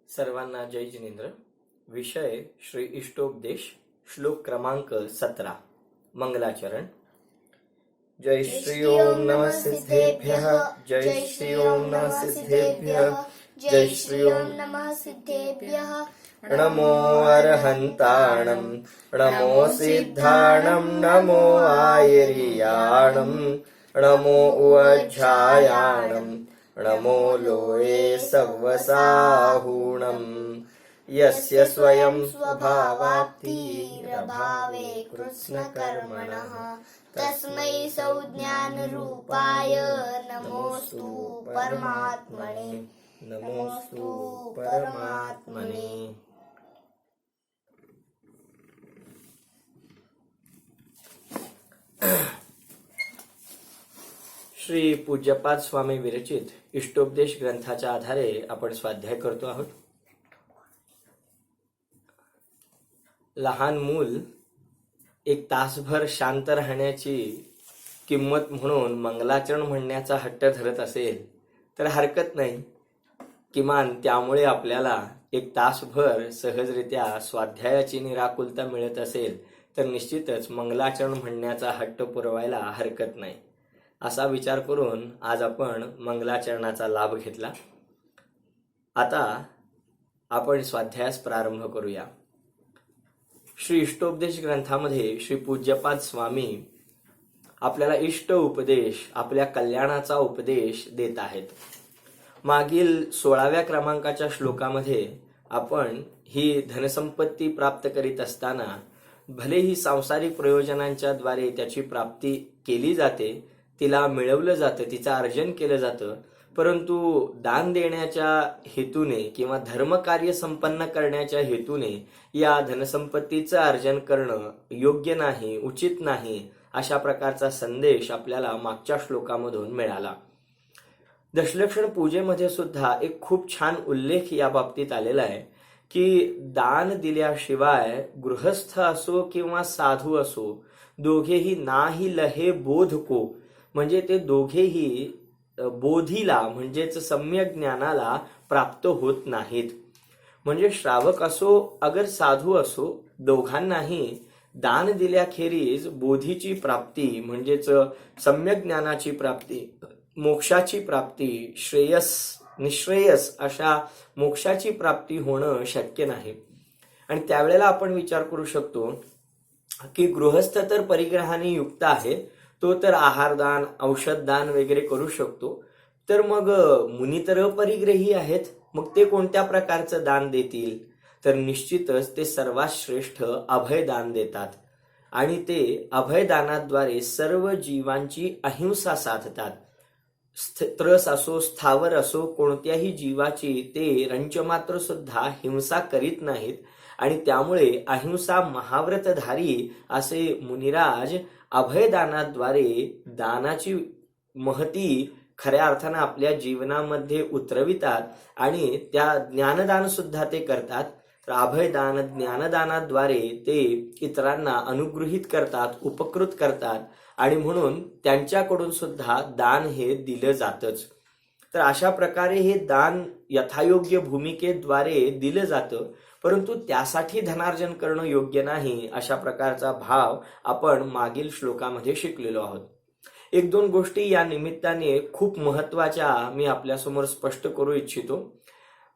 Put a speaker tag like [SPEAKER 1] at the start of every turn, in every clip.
[SPEAKER 1] सर्वांना जय जिनेंद्र. विषय श्री इष्टोपदेश. श्लोक क्रमांक 17. मंगलाचरण. जय श्री ओम नमः सिद्धेभ्यः. जय श्री ओम नमः सिद्धेभ्यः. जय श्री ओम
[SPEAKER 2] नमः सिद्धेभ्यः.
[SPEAKER 1] नमो अरहन्ताणं. नमो सिद्धाणं. नमो आयर्याणं. नमो उवज्झायाणं. नमो लोये सव्वसाहूणं. यस्य स्वयं
[SPEAKER 2] स्वभावाप्तिरभावे कृत्स्नकर्मणः तस्मै संज्ञानरूपाय नमोऽस्तु परमात्मने.
[SPEAKER 1] नमोस्तु परमात्मने. श्री पूज्यपाद स्वामी विरचित इष्टोपदेश ग्रंथाच्या आधारे आपण स्वाध्याय करतो आहोत. लहान मूल एक तासभर शांत राहण्याची किंमत म्हणून मंगलाचरण म्हणण्याचा हट्ट धरत असेल तर हरकत नाही. किमान त्यामुळे आपल्याला एक तासभर सहजरित्या स्वाध्यायाची निराकुलता मिळत असेल तर निश्चितच मंगलाचरण म्हणण्याचा हट्ट पुरवायला हरकत नाही. असा विचार करून आज आपण मंगलाचरणाचा लाभ घेतला. आता आपण स्वाध्यायास प्रारंभ करूया. श्री इष्टोपदेश ग्रंथामध्ये श्री पूज्यपाद स्वामी आपल्याला इष्ट उपदेश, आपल्या कल्याणाचा उपदेश देत आहेत. मागील 16व्या क्रमांकाच्या श्लोकामध्ये आपण ही धनसंपत्ती प्राप्त करीत असताना भलेही सांसारिक प्रयोजनांच्या द्वारे त्याची प्राप्ती केली जाते, तिला मिळवलं जातं, तिचं अर्जन केलं जातं, परंतु दान देण्याच्या हेतूने किंवा धर्मकार्य संपन्न करण्याच्या हेतूने या धनसंपत्तीचं अर्जन करणं योग्य नाही, उचित नाही, अशा प्रकारचा संदेश आपल्याला मागच्या श्लोकामधून मिळाला. दशलक्षण पूजेमध्ये सुद्धा एक खूप छान उल्लेख या बाबतीत आलेला आहे की दान दिल्याशिवाय गृहस्थ असो किंवा साधू असो दोघेही नाही लहे बोध को, म्हणजे ते दोघेही बोधीला म्हणजेच सम्यक ज्ञानाला प्राप्त होत नाहीत. म्हणजे श्रावक असो अगर साधू असो दोघांनाही दान दिल्याखेरीज बोधीची प्राप्ती म्हणजेच सम्यक ज्ञानाची प्राप्ती, मोक्षाची प्राप्ती, श्रेयस निश्रेयस अशा मोक्षाची प्राप्ती होणं शक्य नाही. आणि त्यावेळेला आपण विचार करू शकतो की गृहस्थ तर परिग्रहाने युक्त आहे, तो तर आहारदान, औषधदान वगैरे करू शकतो, तर मग मुनी तर अपरिग्रही आहेत, मग ते कोणत्या प्रकारचं दान देतील? तर निश्चितच ते सर्वात श्रेष्ठ अभयदान देतात आणि ते अभयदानाद्वारे सर्व जीवांची अहिंसा साधतात. त्रस असो स्थावर असो कोणत्याही जीवाची ते रंचमात्र सुद्धा हिंसा करीत नाहीत आणि त्यामुळे अहिंसा महाव्रतधारी असे मुनिराज अभयदानाद्वारे दानाची महती खऱ्या अर्थानं आपल्या जीवनामध्ये उतरवितात आणि त्या ज्ञानदान सुद्धा ते करतात. तर अभयदान ज्ञानदानाद्वारे ते इतरांना अनुगृहीत करतात, उपकृत करतात आणि म्हणून त्यांच्याकडून सुद्धा दान हे दिलं जातच. तर अशा प्रकारे हे दान यथायोग्य भूमिकेद्वारे दिलं जातं, परंतु त्यासाठी धनार्जन करणं योग्य नाही, अशा प्रकारचा भाव आपण मागील श्लोकामध्ये शिकलेलो आहोत. एक दोन गोष्टी या निमित्ताने खूप महत्वाच्या मी आपल्यासमोर स्पष्ट करू इच्छितो.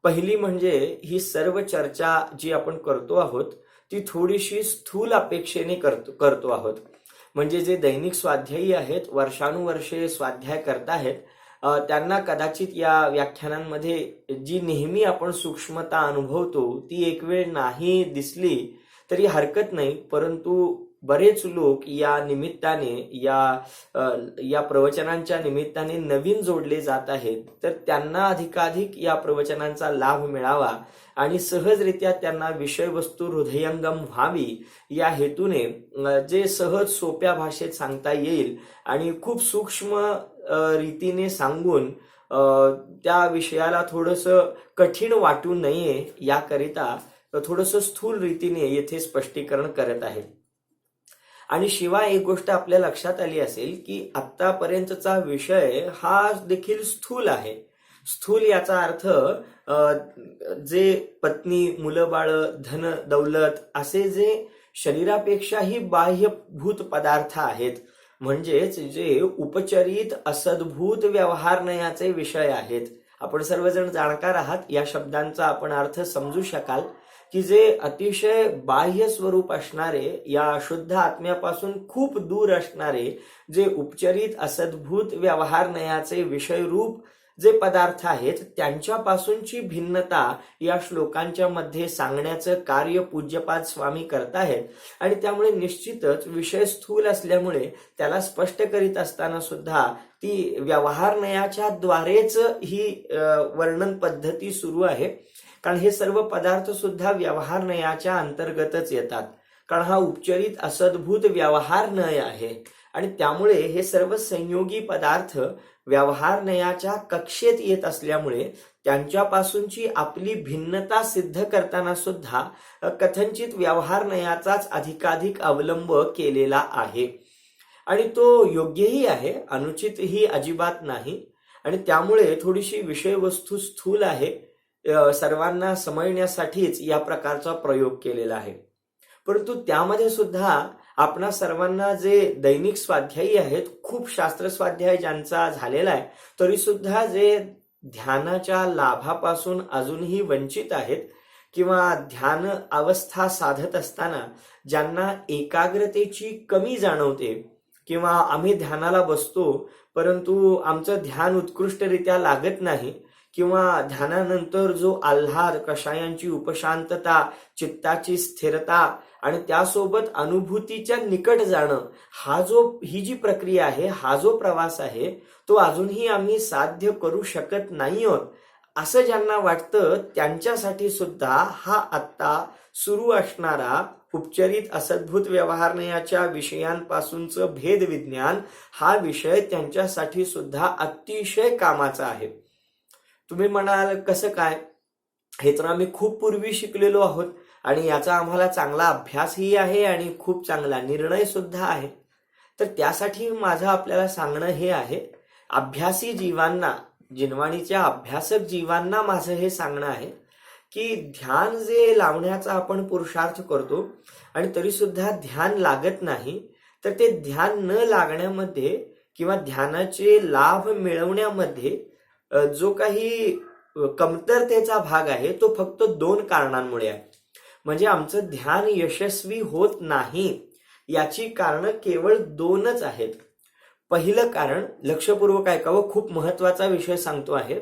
[SPEAKER 1] पहिली म्हणजे ही सर्व चर्चा जी आपण करतो आहोत ती थोडीशी स्थूल अपेक्षेने करतो आहोत. म्हणजे जे दैनिक स्वाध्यायी आहेत, वर्षानुवर्षे स्वाध्याय करताहेत, त्यांना कदाचित या व्याख्यानांमध्ये जी नेहमी आपण सूक्ष्मता अनुभवतो ती एक वेळ नाही दिसली तरी हरकत नाही, परंतु बरेच लोक या निमित्ताने या प्रवचनांच्या निमित्ताने नवीन जोडले जात आहेत. तर त्यांना अधिकाधिक या प्रवचनांचा लाभ मिळावा आणि सहजरित्या त्यांना विषयवस्तू हृदयंगम व्हावी या हेतूने जे सहज सोप्या भाषेत सांगता येईल आणि खूप सूक्ष्म रीतीने सांगून त्या विषयाला थोडंसं कठीण वाटू नये याकरिता थोडंसं स्थूल रीतीने येथे स्पष्टीकरण करत आहे. आणि शिवाय एक गोष्ट आपल्या लक्षात आली असेल की आतापर्यंतचा विषय हा देखील स्थूल आहे. स्थूल याचा अर्थ जे पत्नी, मुलं बाळ, धन दौलत असे जे शरीरापेक्षाही बाह्यभूत पदार्थ आहेत, म्हणजेच जे उपचरित असद्भूत व्यवहारनयाचे विषय आहेत. आपण सर्वजण जाणकार आहात, या शब्दांचा आपण अर्थ समजू शकाल की जे अतिशय बाह्य स्वरूप असणारे, या शुद्ध आत्म्यापासून खूप दूर असणारे जे उपचरित असद्भूत व्यवहारनयाचे विषय रूप जे पदार्थ आहेत, त्यांच्यापासूनची भिन्नता या श्लोकांच्या मध्ये सांगण्याचं कार्य पूज्यपाद स्वामी करताहेत. आणि त्यामुळे निश्चितच विषय स्थूल असल्यामुळे त्याला स्पष्ट करीत असताना सुद्धा ती व्यवहारनयाच्या द्वारेच ही वर्णन पद्धती सुरू आहे. कारण हे सर्व पदार्थ सुद्धा व्यवहारनयाच्या अंतर्गतच येतात, कारण हा उपचरित असद्भूत व्यवहारनय आहे. आणि त्यामुळे हे सर्व संयोगी पदार्थ व्यवहारनयाच्या कक्षेत येत असल्यामुळे त्यांच्यापासूनची आपली भिन्नता सिद्ध करताना सुद्धा कथनचित व्यवहारनयाचाच अधिकाधिक अवलंब केलेला आहे. आणि तो योग्यही आहे, अनुचितही अजिबात नाही. आणि त्यामुळे थोडीशी विषयवस्तू स्थूल आहे, सर्वांना समजण्यासाठीच या प्रकारचा प्रयोग केलेला आहे. परंतु त्यामध्ये सुद्धा आपणा सर्वांना जे दैनिक स्वाध्यायी आहेत, खूप शास्त्र स्वाध्याय ज्यांचा झालेला आहे, तरी सुद्धा जे ध्यानाच्या लाभापासून अजूनही वंचित आहेत, किंवा ध्यान अवस्था साधत असताना ज्यांना एकाग्रतेची कमी जाणवते, किंवा आम्ही ध्यानाला बसतो परंतु आमचं ध्यान उत्कृष्टरित्या लागत नाही, किंवा ध्यानानंतर जो आल्हाद, कषायांची उपशांतता, चित्ताची स्थिरता आणि त्यासोबत अनुभूतीच्या निकट जाणं, ही जी प्रक्रिया आहे, हा जो प्रवास आहे, तो अजूनही आम्ही साध्य करू शकत नाही आहोत असं ज्यांना वाटतं, त्यांच्यासाठी सुद्धा हा आत्ता सुरू असणारा उपचरित असद्भूत व्यवहारनयाच्या विषयांपासूनचं भेद विज्ञान हा विषय त्यांच्यासाठी सुद्धा अतिशय कामाचा आहे. तुम्ही म्हणाल कसं काय, हे तर आम्ही खूप पूर्वी शिकलेलो आहोत आणि याचा आम्हाला चांगला अभ्यासही आहे आणि खूप चांगला निर्णय सुद्धा आहे. तर त्यासाठी माझं आपल्याला सांगणं हे आहे, अभ्यासी जीवांना, जिनवाणीच्या अभ्यासक जीवांना माझं हे सांगणं आहे की ध्यान जे लावण्याचा आपण पुरुषार्थ करतो आणि तरी सुद्धा ध्यान लागत नाही, तर ते ध्यान न लागण्यामध्ये किंवा ध्यानाचे लाभ मिळवण्यामध्ये जो काही कमतरतेचा भाग आहे तो फक्त 2 कारणांमुळे आहे. म्हणजे आमचं ध्यान यशस्वी होत नाही याची कारणं केवळ 2च आहेत. पहिलं कारण, लक्षपूर्वक ऐकावं, खूप महत्वाचा विषय सांगतो आहे.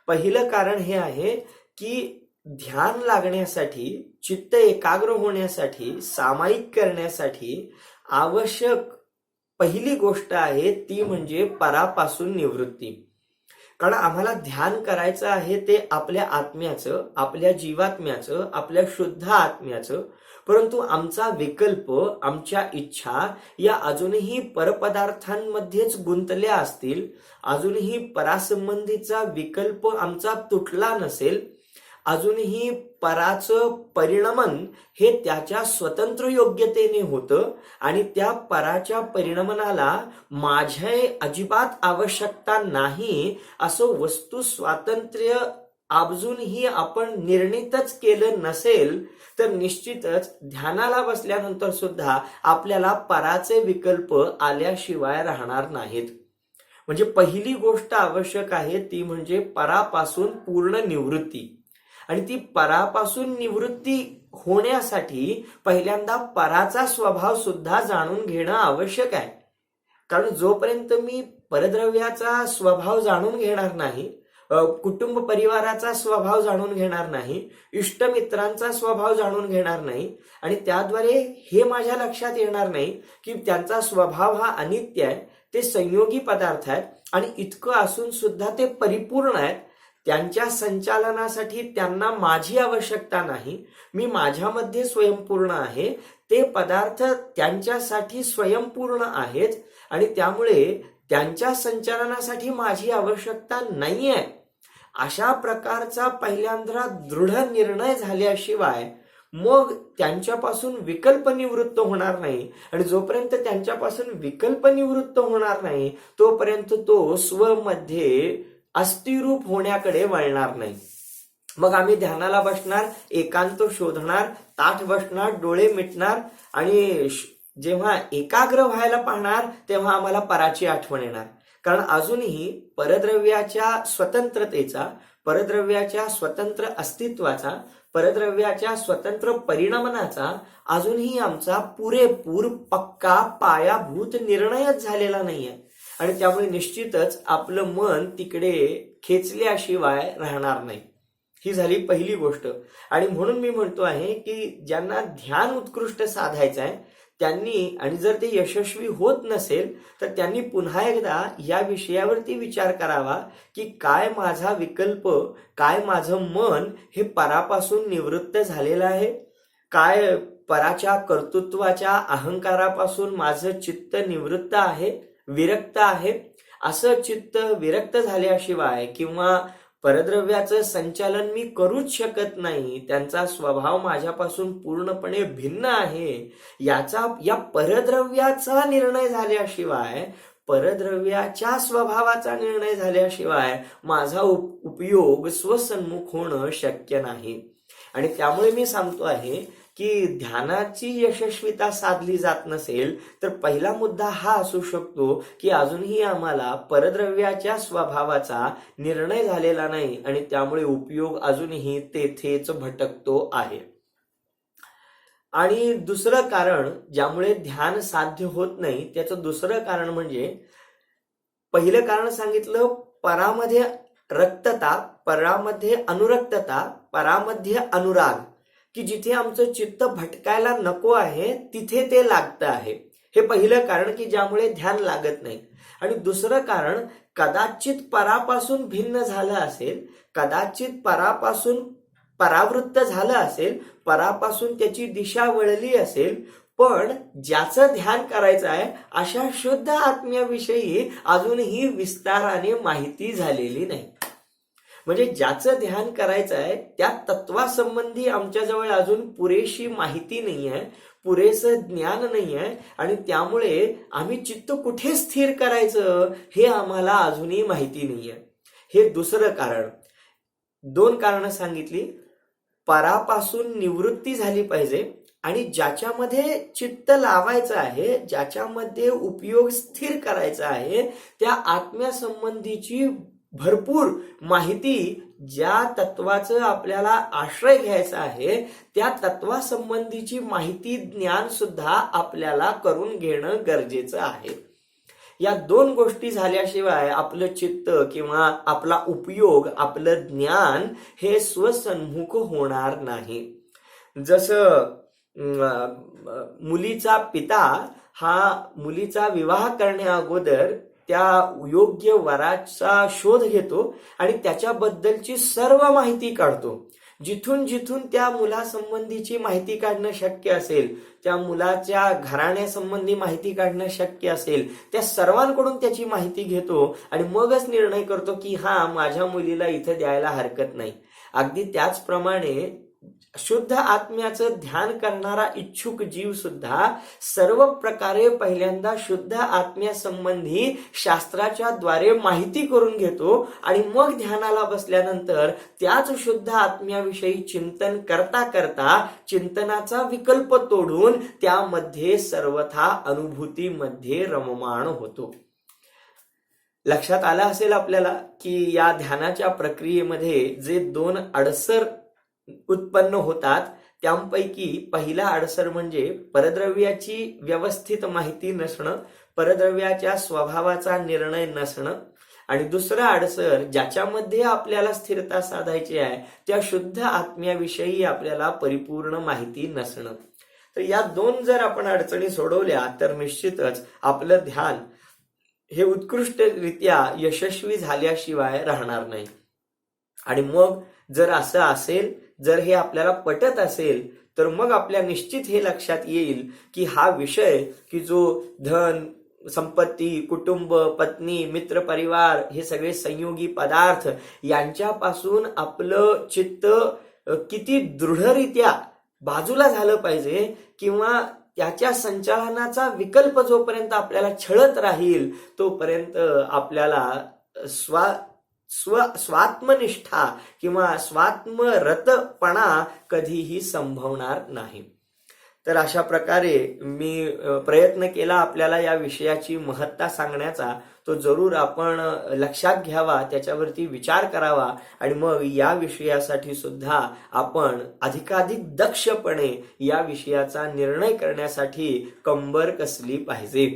[SPEAKER 1] पहिलं कारण हे आहे की ध्यान लागण्यासाठी, चित्त एकाग्र होण्यासाठी, सामायिक करण्यासाठी आवश्यक पहिली गोष्ट आहे ती म्हणजे परापासून निवृत्ती. कारण आम्हाला ध्यान करायचं आहे ते आपल्या आत्म्याचं, आपल्या जीवात्म्याचं, आपल्या शुद्ध आत्म्याचं, परंतु आमचा विकल्प, आमच्या इच्छा या अजूनही परपदार्थांमध्येच गुंतल्या असतील, अजूनही परासंबंधीचा विकल्प आमचा तुटला नसेल, अजूनही पराचं परिणमन हे त्याच्या स्वतंत्र योग्यतेने होतं आणि त्या पराच्या परिणमनाला माझ्या अजिबात आवश्यकता नाही असं वस्तू स्वातंत्र्य अजूनही आपण निर्णितच केलं नसेल, तर निश्चितच ध्यानाला बसल्यानंतर सुद्धा आपल्याला पराचे विकल्प आल्याशिवाय राहणार नाहीत. म्हणजे पहिली गोष्ट आवश्यक आहे ती म्हणजे परापासून पूर्ण निवृत्ती. आणि ती परापासून निवृत्ती होण्यासाठी पहिल्यांदा पराचा स्वभाव सुद्धा जाणून घेणं आवश्यक आहे. कारण जोपर्यंत मी परद्रव्याचा स्वभाव जाणून घेणार नाही, कुटुंब परिवाराचा स्वभाव जाणून घेणार नाही, इष्टमित्रांचा स्वभाव जाणून घेणार नाही आणि त्याद्वारे हे माझ्या लक्षात येणार नाही की त्यांचा स्वभाव हा अनित्य आहे, ते संयोगी पदार्थ आहेत आणि इतकं असून सुद्धा ते परिपूर्ण आहेत, त्यांच्या संचालनासाठी त्यांना माझी आवश्यकता नाही, मी माझ्यामध्ये स्वयंपूर्ण आहे, ते पदार्थ त्यांच्यासाठी स्वयंपूर्ण आहेत आणि त्यामुळे त्यांच्या संचालनासाठी माझी आवश्यकता नाहीये, अशा प्रकारचा पहिल्यांदा दृढ निर्णय झाल्याशिवाय मग त्यांच्यापासून विकल्प निवृत्त होणार नाही. आणि जोपर्यंत त्यांच्यापासून विकल्प निवृत्त होणार नाही तोपर्यंत तो स्वमध्ये अस्थिरूप होण्याकडे वळणार नाही. मग आम्ही ध्यानाला बसणार, एकांत शोधणार, ताठ बसणार, डोळे मिटणार आणि जेव्हा एकाग्र व्हायला पाहणार तेव्हा आम्हाला पराची आठवण येणार. कारण अजूनही परद्रव्याच्या स्वतंत्रतेचा, परद्रव्याच्या स्वतंत्र अस्तित्वाचा, परद्रव्याच्या स्वतंत्र परिणमनाचा अजूनही आमचा पुरेपूर पक्का पायाभूत निर्णयच झालेला नाहीये. आणि त्यामुळे निश्चितच आपलं मन तिकडे खेचल्याशिवाय राहणार नाही. ही झाली पहिली गोष्ट. आणि म्हणून मी म्हणतो आहे की ज्यांना ध्यान उत्कृष्ट साधायचं आहे त्यांनी, आणि जर ते यशस्वी होत नसेल तर त्यांनी पुन्हा एकदा या विषयावरती विचार करावा की काय माझा विकल्प, काय माझं मन हे परापासून निवृत्त झालेलं आहे, काय पराच्या कर्तृत्वाच्या अहंकारापासून माझं चित्त निवृत्त आहे, विरक्त आहे. असं चित्त विरक्त झाल्याशिवाय किंवा परद्रव्याचं संचालन मी करूच शकत नाही, त्यांचा स्वभाव माझ्यापासून पूर्णपणे भिन्न आहे, या परद्रव्याचा निर्णय झाल्याशिवाय, परद्रव्याच्या स्वभावाचा निर्णय झाल्याशिवाय माझा उपयोग स्वसन्मुख होणं शक्य नाही. आणि त्यामुळे मी सांगतो आहे की ध्यानाची यशस्वीता साधली जात नसेल तर पहिला मुद्दा हा असू शकतो की अजूनही आम्हाला परद्रव्याच्या स्वभावाचा निर्णय झालेला नाही आणि त्यामुळे उपयोग अजूनही तेथेच भटकतो आहे. आणि दुसरं कारण ज्यामुळे ध्यान साध्य होत नाही त्याचं दुसरं कारण म्हणजे, पहिलं कारण सांगितलं परामध्ये रक्तता, परामध्ये अनुरक्तता, परामध्ये अनुराग, की जिथे आमचं चित्त भटकायला नको आहे तिथे ते लागतं आहे. हे पहिलं कारण की ज्यामुळे ध्यान लागत नाही. आणि दुसरं कारण कदाचित परापासून भिन्न झालं असेल, कदाचित परापासून परावृत्त झालं असेल, परापासून त्याची दिशा वळली असेल, पण ज्याचं ध्यान करायचं आहे अशा शुद्ध आत्म्याविषयी अजूनही विस्ताराने माहिती झालेली नाही. म्हणजे ज्याचं ध्यान करायचं आहे त्या तत्वासंबंधी आमच्याजवळ अजून पुरेशी माहिती नाही आहे, पुरेसं ज्ञान नाही आहे आणि त्यामुळे आम्ही चित्त कुठे स्थिर करायचं हे आम्हाला अजूनही माहिती नाही आहे. हे दुसरं कारण. दोन कारणं सांगितली. परापासून निवृत्ती झाली पाहिजे आणि ज्याच्यामध्ये चित्त लावायचं आहे, ज्याच्यामध्ये उपयोग स्थिर करायचा आहे त्या आत्म्यासंबंधीची भरपूर माहिती, ज्या तत्वाचं आपल्याला आश्रय घ्यायचा आहे त्या तत्वासंबंधीची माहिती, ज्ञान सुद्धा आपल्याला करून घेणं गरजेचं आहे. या दोन गोष्टी झाल्याशिवाय आपलं चित्त किंवा आपला उपयोग, आपलं ज्ञान हे स्वसन्मुख होणार नाही. जसं मुलीचा पिता हा मुलीचा विवाह करण्या अगोदर त्या योग्य वराचा शोध घेतो आणि त्याच्याबद्दलची सर्व माहिती काढतो. जिथून जिथून त्या मुलासंबंधीची माहिती काढणं शक्य असेल, त्या मुलाच्या घराण्यासंबंधी माहिती काढणं शक्य असेल, त्या सर्वांकडून त्याची माहिती घेतो आणि मगच निर्णय करतो की हा माझ्या मुलीला इथं द्यायला हरकत नाही. अगदी त्याचप्रमाणे शुद्ध आत्म्याचं ध्यान करणारा इच्छुक जीव सुद्धा सर्व प्रकारे पहिल्यांदा शुद्ध आत्म्यासंबंधी शास्त्राच्या द्वारे माहिती करून घेतो आणि मग ध्यानाला बसल्यानंतर त्याच शुद्ध आत्म्याविषयी चिंतन करता करता चिंतनाचा विकल्प तोडून त्यामध्ये सर्वथा अनुभूतीमध्ये रममाण होतो. लक्षात आलं असेल आपल्याला की या ध्यानाच्या प्रक्रियेमध्ये जे दोन अडसर उत्पन्न होतात त्यापैकी पहिला अडसर म्हणजे परद्रव्याची व्यवस्थित माहिती नसणं, परद्रव्याच्या स्वभावाचा निर्णय नसणं, आणि दुसरा अडसर ज्याच्यामध्ये आपल्याला स्थिरता साधायची आहे त्या शुद्ध आत्म्याविषयी आपल्याला परिपूर्ण माहिती नसणं. तर या दोन जर आपण अडचणी सोडवल्या तर निश्चितच आपलं ध्यान हे उत्कृष्टरित्या यशस्वी झाल्याशिवाय राहणार नाही. आणि मग जर असं असेल, जर हे आपल्याला पटत असेल तर मग आपल्या निश्चित हे लक्षात येईल की हा विषय की जो धन, संपत्ती, कुटुंब, पत्नी, मित्र, परिवार हे सगळे संयोगी पदार्थ यांच्यापासून आपलं चित्त किती दृढरित्या बाजूला झालं पाहिजे किंवा त्याच्या संचालनाचा विकल्प जोपर्यंत आपल्याला छळत राहील तोपर्यंत आपल्याला स्वात्मनिष्ठा किंवा स्वात्मरतपणा कधीही संभवणार नाही. तर अशा प्रकारे मी प्रयत्न केला आपल्याला या विषयाची महत्ता सांगण्याचा. तो जरूर आपण लक्षात घ्यावा, त्याच्यावरती विचार करावा आणि मग या विषयासाठी सुद्धा आपण अधिकाधिक दक्षपणे या विषयाचा निर्णय करण्यासाठी कंबर कसली पाहिजे.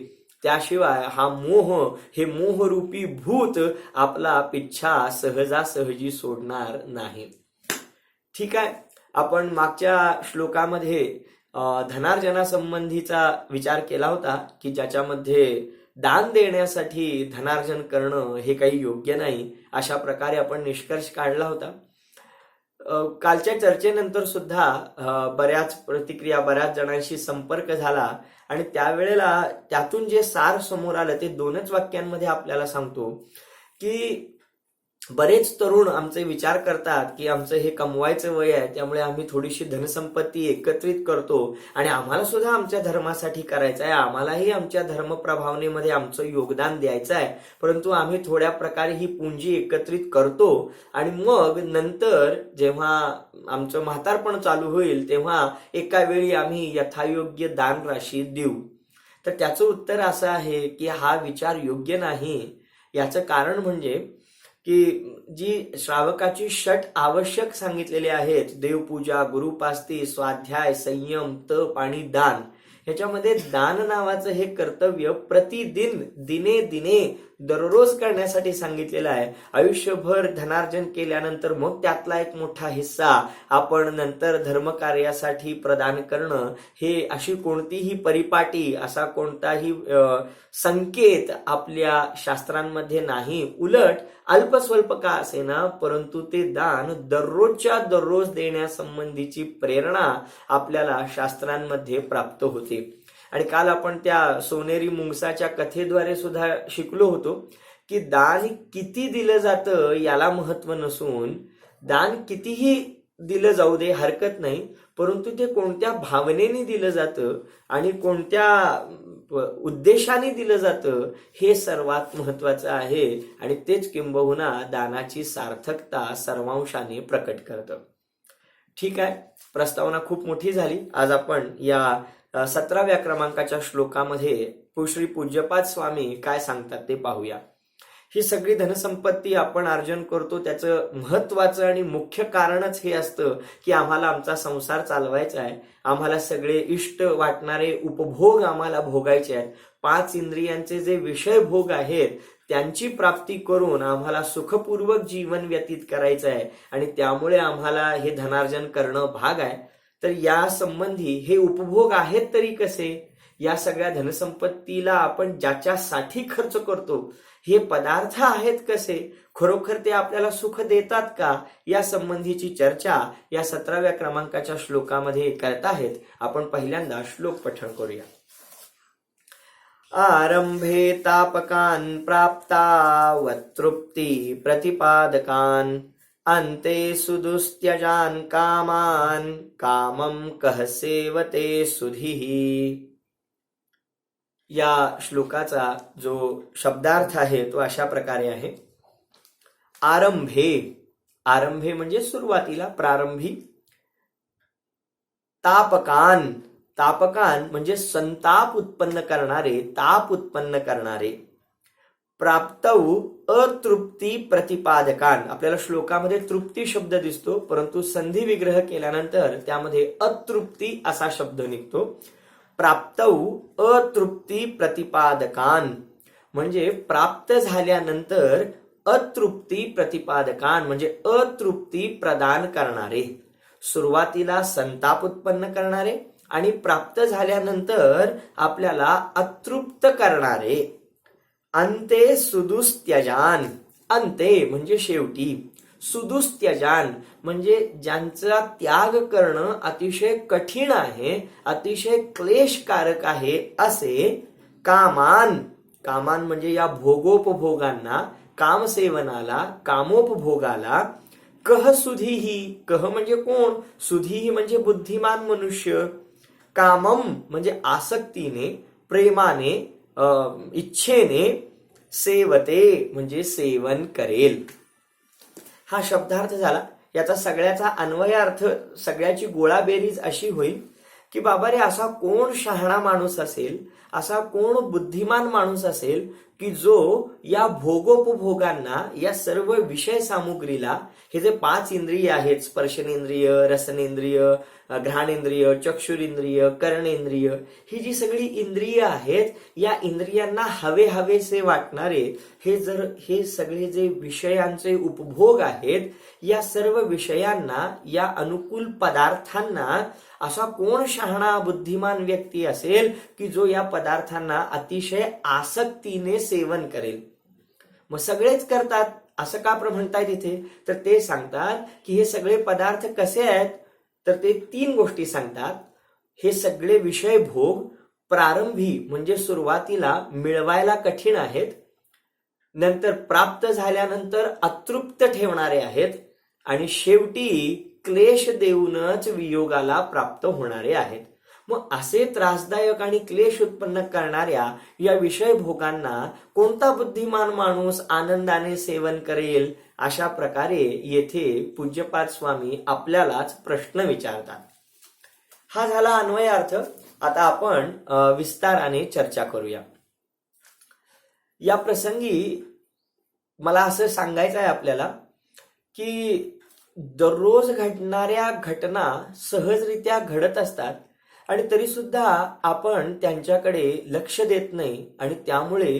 [SPEAKER 1] त्याशिवाय हा मोह, हे मोहरूपी भूत आपला पिच्छा सहजासहजी सोडणार नाही. ठीक आहे, आपण मागच्या श्लोकामध्ये धनार्जनासंबंधीचा विचार केला होता की ज्याच्यामध्ये दान देण्यासाठी धनार्जन करणं हे काही योग्य नाही, अशा प्रकारे आपण निष्कर्ष काढला होता. कालच्या चर्चेनंतर सुद्धा बऱ्याच प्रतिक्रिया, बऱ्याच जणांशी संपर्क झाला आणि त्यावेळेला त्यातून जे सार समोर आलं ते 2च वाक्यांमध्ये आपल्याला सांगतो की बरेच तरुण आमचे विचार करतात की आमचं हे कमवायचं वय आहे, त्यामुळे आम्ही थोडीशी धनसंपत्ती एकत्रित करतो आणि आम्हाला सुद्धा आमच्या धर्मासाठी करायचं आहे, आम्हालाही आमच्या धर्म प्रभावनेमध्ये आमचं योगदान द्यायचं आहे, परंतु आम्ही थोड्या प्रकारे ही पुंजी एकत्रित करतो आणि मग नंतर जेव्हा आमचं म्हातारपण चालू होईल तेव्हा एका वेळी आम्ही यथायोग्य दान राशी देऊ. तर त्याचं उत्तर असं आहे की हा विचार योग्य नाही. याचं कारण म्हणजे की जी श्रावकाची 6 आवश्यक सांगितलेले आहेत, देवपूजा, गुरुपास्ती, स्वाध्याय, संयम, तप आणि दान, ह्याच्यामध्ये दान नावाचं हे कर्तव्य प्रतिदिन, दिने दिने, दररोज करण्यासाठी सांगितलेलं आहे. आयुष्यभर धनार्जन केल्यानंतर मग त्यातला एक मोठा हिस्सा आपण नंतर धर्मकार्यासाठी प्रदान करणं, हे अशी कोणतीही परिपाटी, असा कोणताही संकेत आपल्या शास्त्रांमध्ये नाही. उलट अल्पस्वल्प का असेना, परंतु ते दान दररोजच्या दररोज देण्यासंबंधीची प्रेरणा आपल्याला शास्त्रांमध्ये प्राप्त होते. आणि काल आपण त्या सोनेरी मुंगसाच्या कथेद्वारे सुद्धा शिकलो होतो की दान किती दिलं जातं याला महत्व नसून, दान कितीही दिलं जाऊ दे हरकत नाही, परंतु ते कोणत्या भावनेने दिलं जातं आणि कोणत्या उद्देशाने दिलं जातं हे सर्वात महत्वाचं आहे. आणि तेच किंबहुना दानाची सार्थकता सर्वांशाने प्रकट करतं. ठीक आहे, प्रस्तावना खूप मोठी झाली. आज आपण या 17व्या क्रमांकाच्या श्लोकामध्ये श्री पूज्यपाद स्वामी काय सांगतात ते पाहूया. ही सगळी धनसंपत्ती आपण अर्जन करतो त्याचं महत्वाचं आणि मुख्य कारणच हे असतं की आम्हाला आमचा संसार चालवायचा आहे, आम्हाला सगळे इष्ट वाटणारे उपभोग आम्हाला भोगायचे आहेत. 5 इंद्रियांचे जे विषय भोग आहेत त्यांची प्राप्ती करून आम्हाला सुखपूर्वक जीवन व्यतीत करायचं आहे आणि त्यामुळे आम्हाला हे धनार्जन करणं भाग आहे. तर या संबंधी हे उपभोग आहेत तरी कसे, या सगळ्या धनसंपत्तीला आपण ज्याच्यासाठी खर्च करतो हे पदार्थ आहेत कसे, खरोखर ते आपल्याला सुख देतात का, या संबंधीची चर्चा या 17व्या क्रमांकाच्या श्लोकामध्ये करत आहेत. आपण पहिल्यांदा श्लोक पठण करूया. आरंभे तापकान प्राप्ता वतृप्ती प्रतिपादकान अन्ते सुदुस्त्यजान कामान कामम कह सेवते सुधीहि. या श्लोकाचा जो शब्दार्थ आहे तो अशा प्रकारे आहे. आरंभे, आरंभे म्हणजे सुरुवातीला, प्रारंभी. तापकान, तापकान म्हणजे संताप उत्पन्न करणारे, ताप उत्पन्न करणारे. प्राप्तौ अतृप्ती प्रतिपादकान, आपल्याला श्लोकामध्ये तृप्ती शब्द दिसतो परंतु संधी विग्रह केल्यानंतर त्यामध्ये अतृप्ती असा शब्द निघतो. प्राप्तौ अतृप्ती प्रतिपादकान म्हणजे प्राप्त झाल्यानंतर अतृप्ती प्रतिपादकान म्हणजे अतृप्ती प्रदान करणारे. सुरुवातीला संताप उत्पन्न करणारे आणि प्राप्त झाल्यानंतर आपल्याला अतृप्त करणारे. अंते सुदुस्त्यजान, अंते म्हणजे शेवटी, सुदुस्त्यजान म्हणजे ज्यांचा त्याग करणं अतिशय कठीण आहे, अतिशय क्लेशकारक आहे असे. कामान, कामान म्हणजे या भोगोपभोगांना, कामसेवनाला, कामोपभोगाला. कह सुधीही, कह म्हणजे कोण, सुधीही म्हणजे बुद्धिमान मनुष्य. कामम म्हणजे आसक्तीने, प्रेमाने, इच्छेने. सेवते म्हणजे सेवन करेल. हा शब्दार्थ झाला. याचा सगळ्याचा अन्वयार्थ, सगळ्याची गोळाबेरीज अशी होईल की बाबा रे, असा कोण शहाणा माणूस असेल, असा कोण बुद्धिमान माणूस असेल की जो या भोगोपभोगांना, या सर्व विषय सामुग्रीला, हे जे 5 इंद्रिय आहेत, स्पर्शनेंद्रिय, रसनेंद्रिय, घ्राणेंद्रिय, चक्षुरेंद्रिय, कर्णेंद्रिय, ही जी सगळी इंद्रिय आहेत, या इंद्रियांना हवे हवेसे वाटणारे हे सगळे जे विषयांचे उपभोग आहेत, या सर्व विषयांना, या अनुकूल पदार्थांना असा कोण शहाणा बुद्धिमान व्यक्ती असेल की जो या पदार्थांना अतिशय आसक्तीने सेवन करेल. मग सगळेच करतात असं का म्हणतायत इथे? तर ते सांगतात की हे सगळे पदार्थ कसे आहेत, तर ते 3 गोष्टी सांगतात. हे सगळे विषय भोग प्रारंभी म्हणजे सुरुवातीला मिळवायला कठीण आहेत, नंतर प्राप्त झाल्यानंतर अतृप्त ठेवणारे आहेत, आणि शेवटी क्लेश देऊनच वियोगाला प्राप्त होणारे आहेत. मग असे त्रासदायक आणि क्लेश उत्पन्न करणाऱ्या या विषय भोगांना कोणता बुद्धिमान माणूस आनंदाने सेवन करेल? अशा प्रकारे येथे पूज्यपाद स्वामी आपल्यालाच प्रश्न विचारतात. हा झाला अन्वयार्थ. आता आपण विस्ताराने चर्चा करूया. या प्रसंगी मला असं सांगायचं आहे आपल्याला की दररोज घडणाऱ्या घटना सहजरित्या घडत असतात आणि तरी सुद्धा आपण त्यांच्याकडे लक्ष देत नाही, आणि त्यामुळे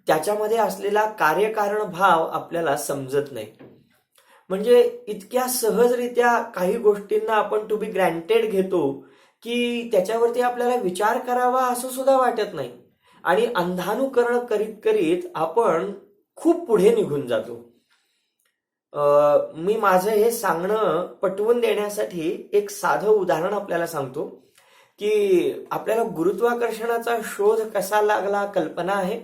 [SPEAKER 1] त्याच्यामध्ये असलेला कार्यकारण भाव आपल्याला समजत नाही. म्हणजे इतक्या सहजरित्या काही गोष्टींना आपण टू बी ग्रँटेड घेतो की त्याच्यावरती आपल्याला विचार करावा असं सुद्धा वाटत नाही, आणि अंधानुकरण करीत करीत आपण खूप पुढे निघून जातो. मी माझं हे सांगणं पटवून देण्यासाठी एक साधं उदाहरण आपल्याला सांगतो की आपल्याला गुरुत्वाकर्षणाचा शोध कसा लागला कल्पना आहे?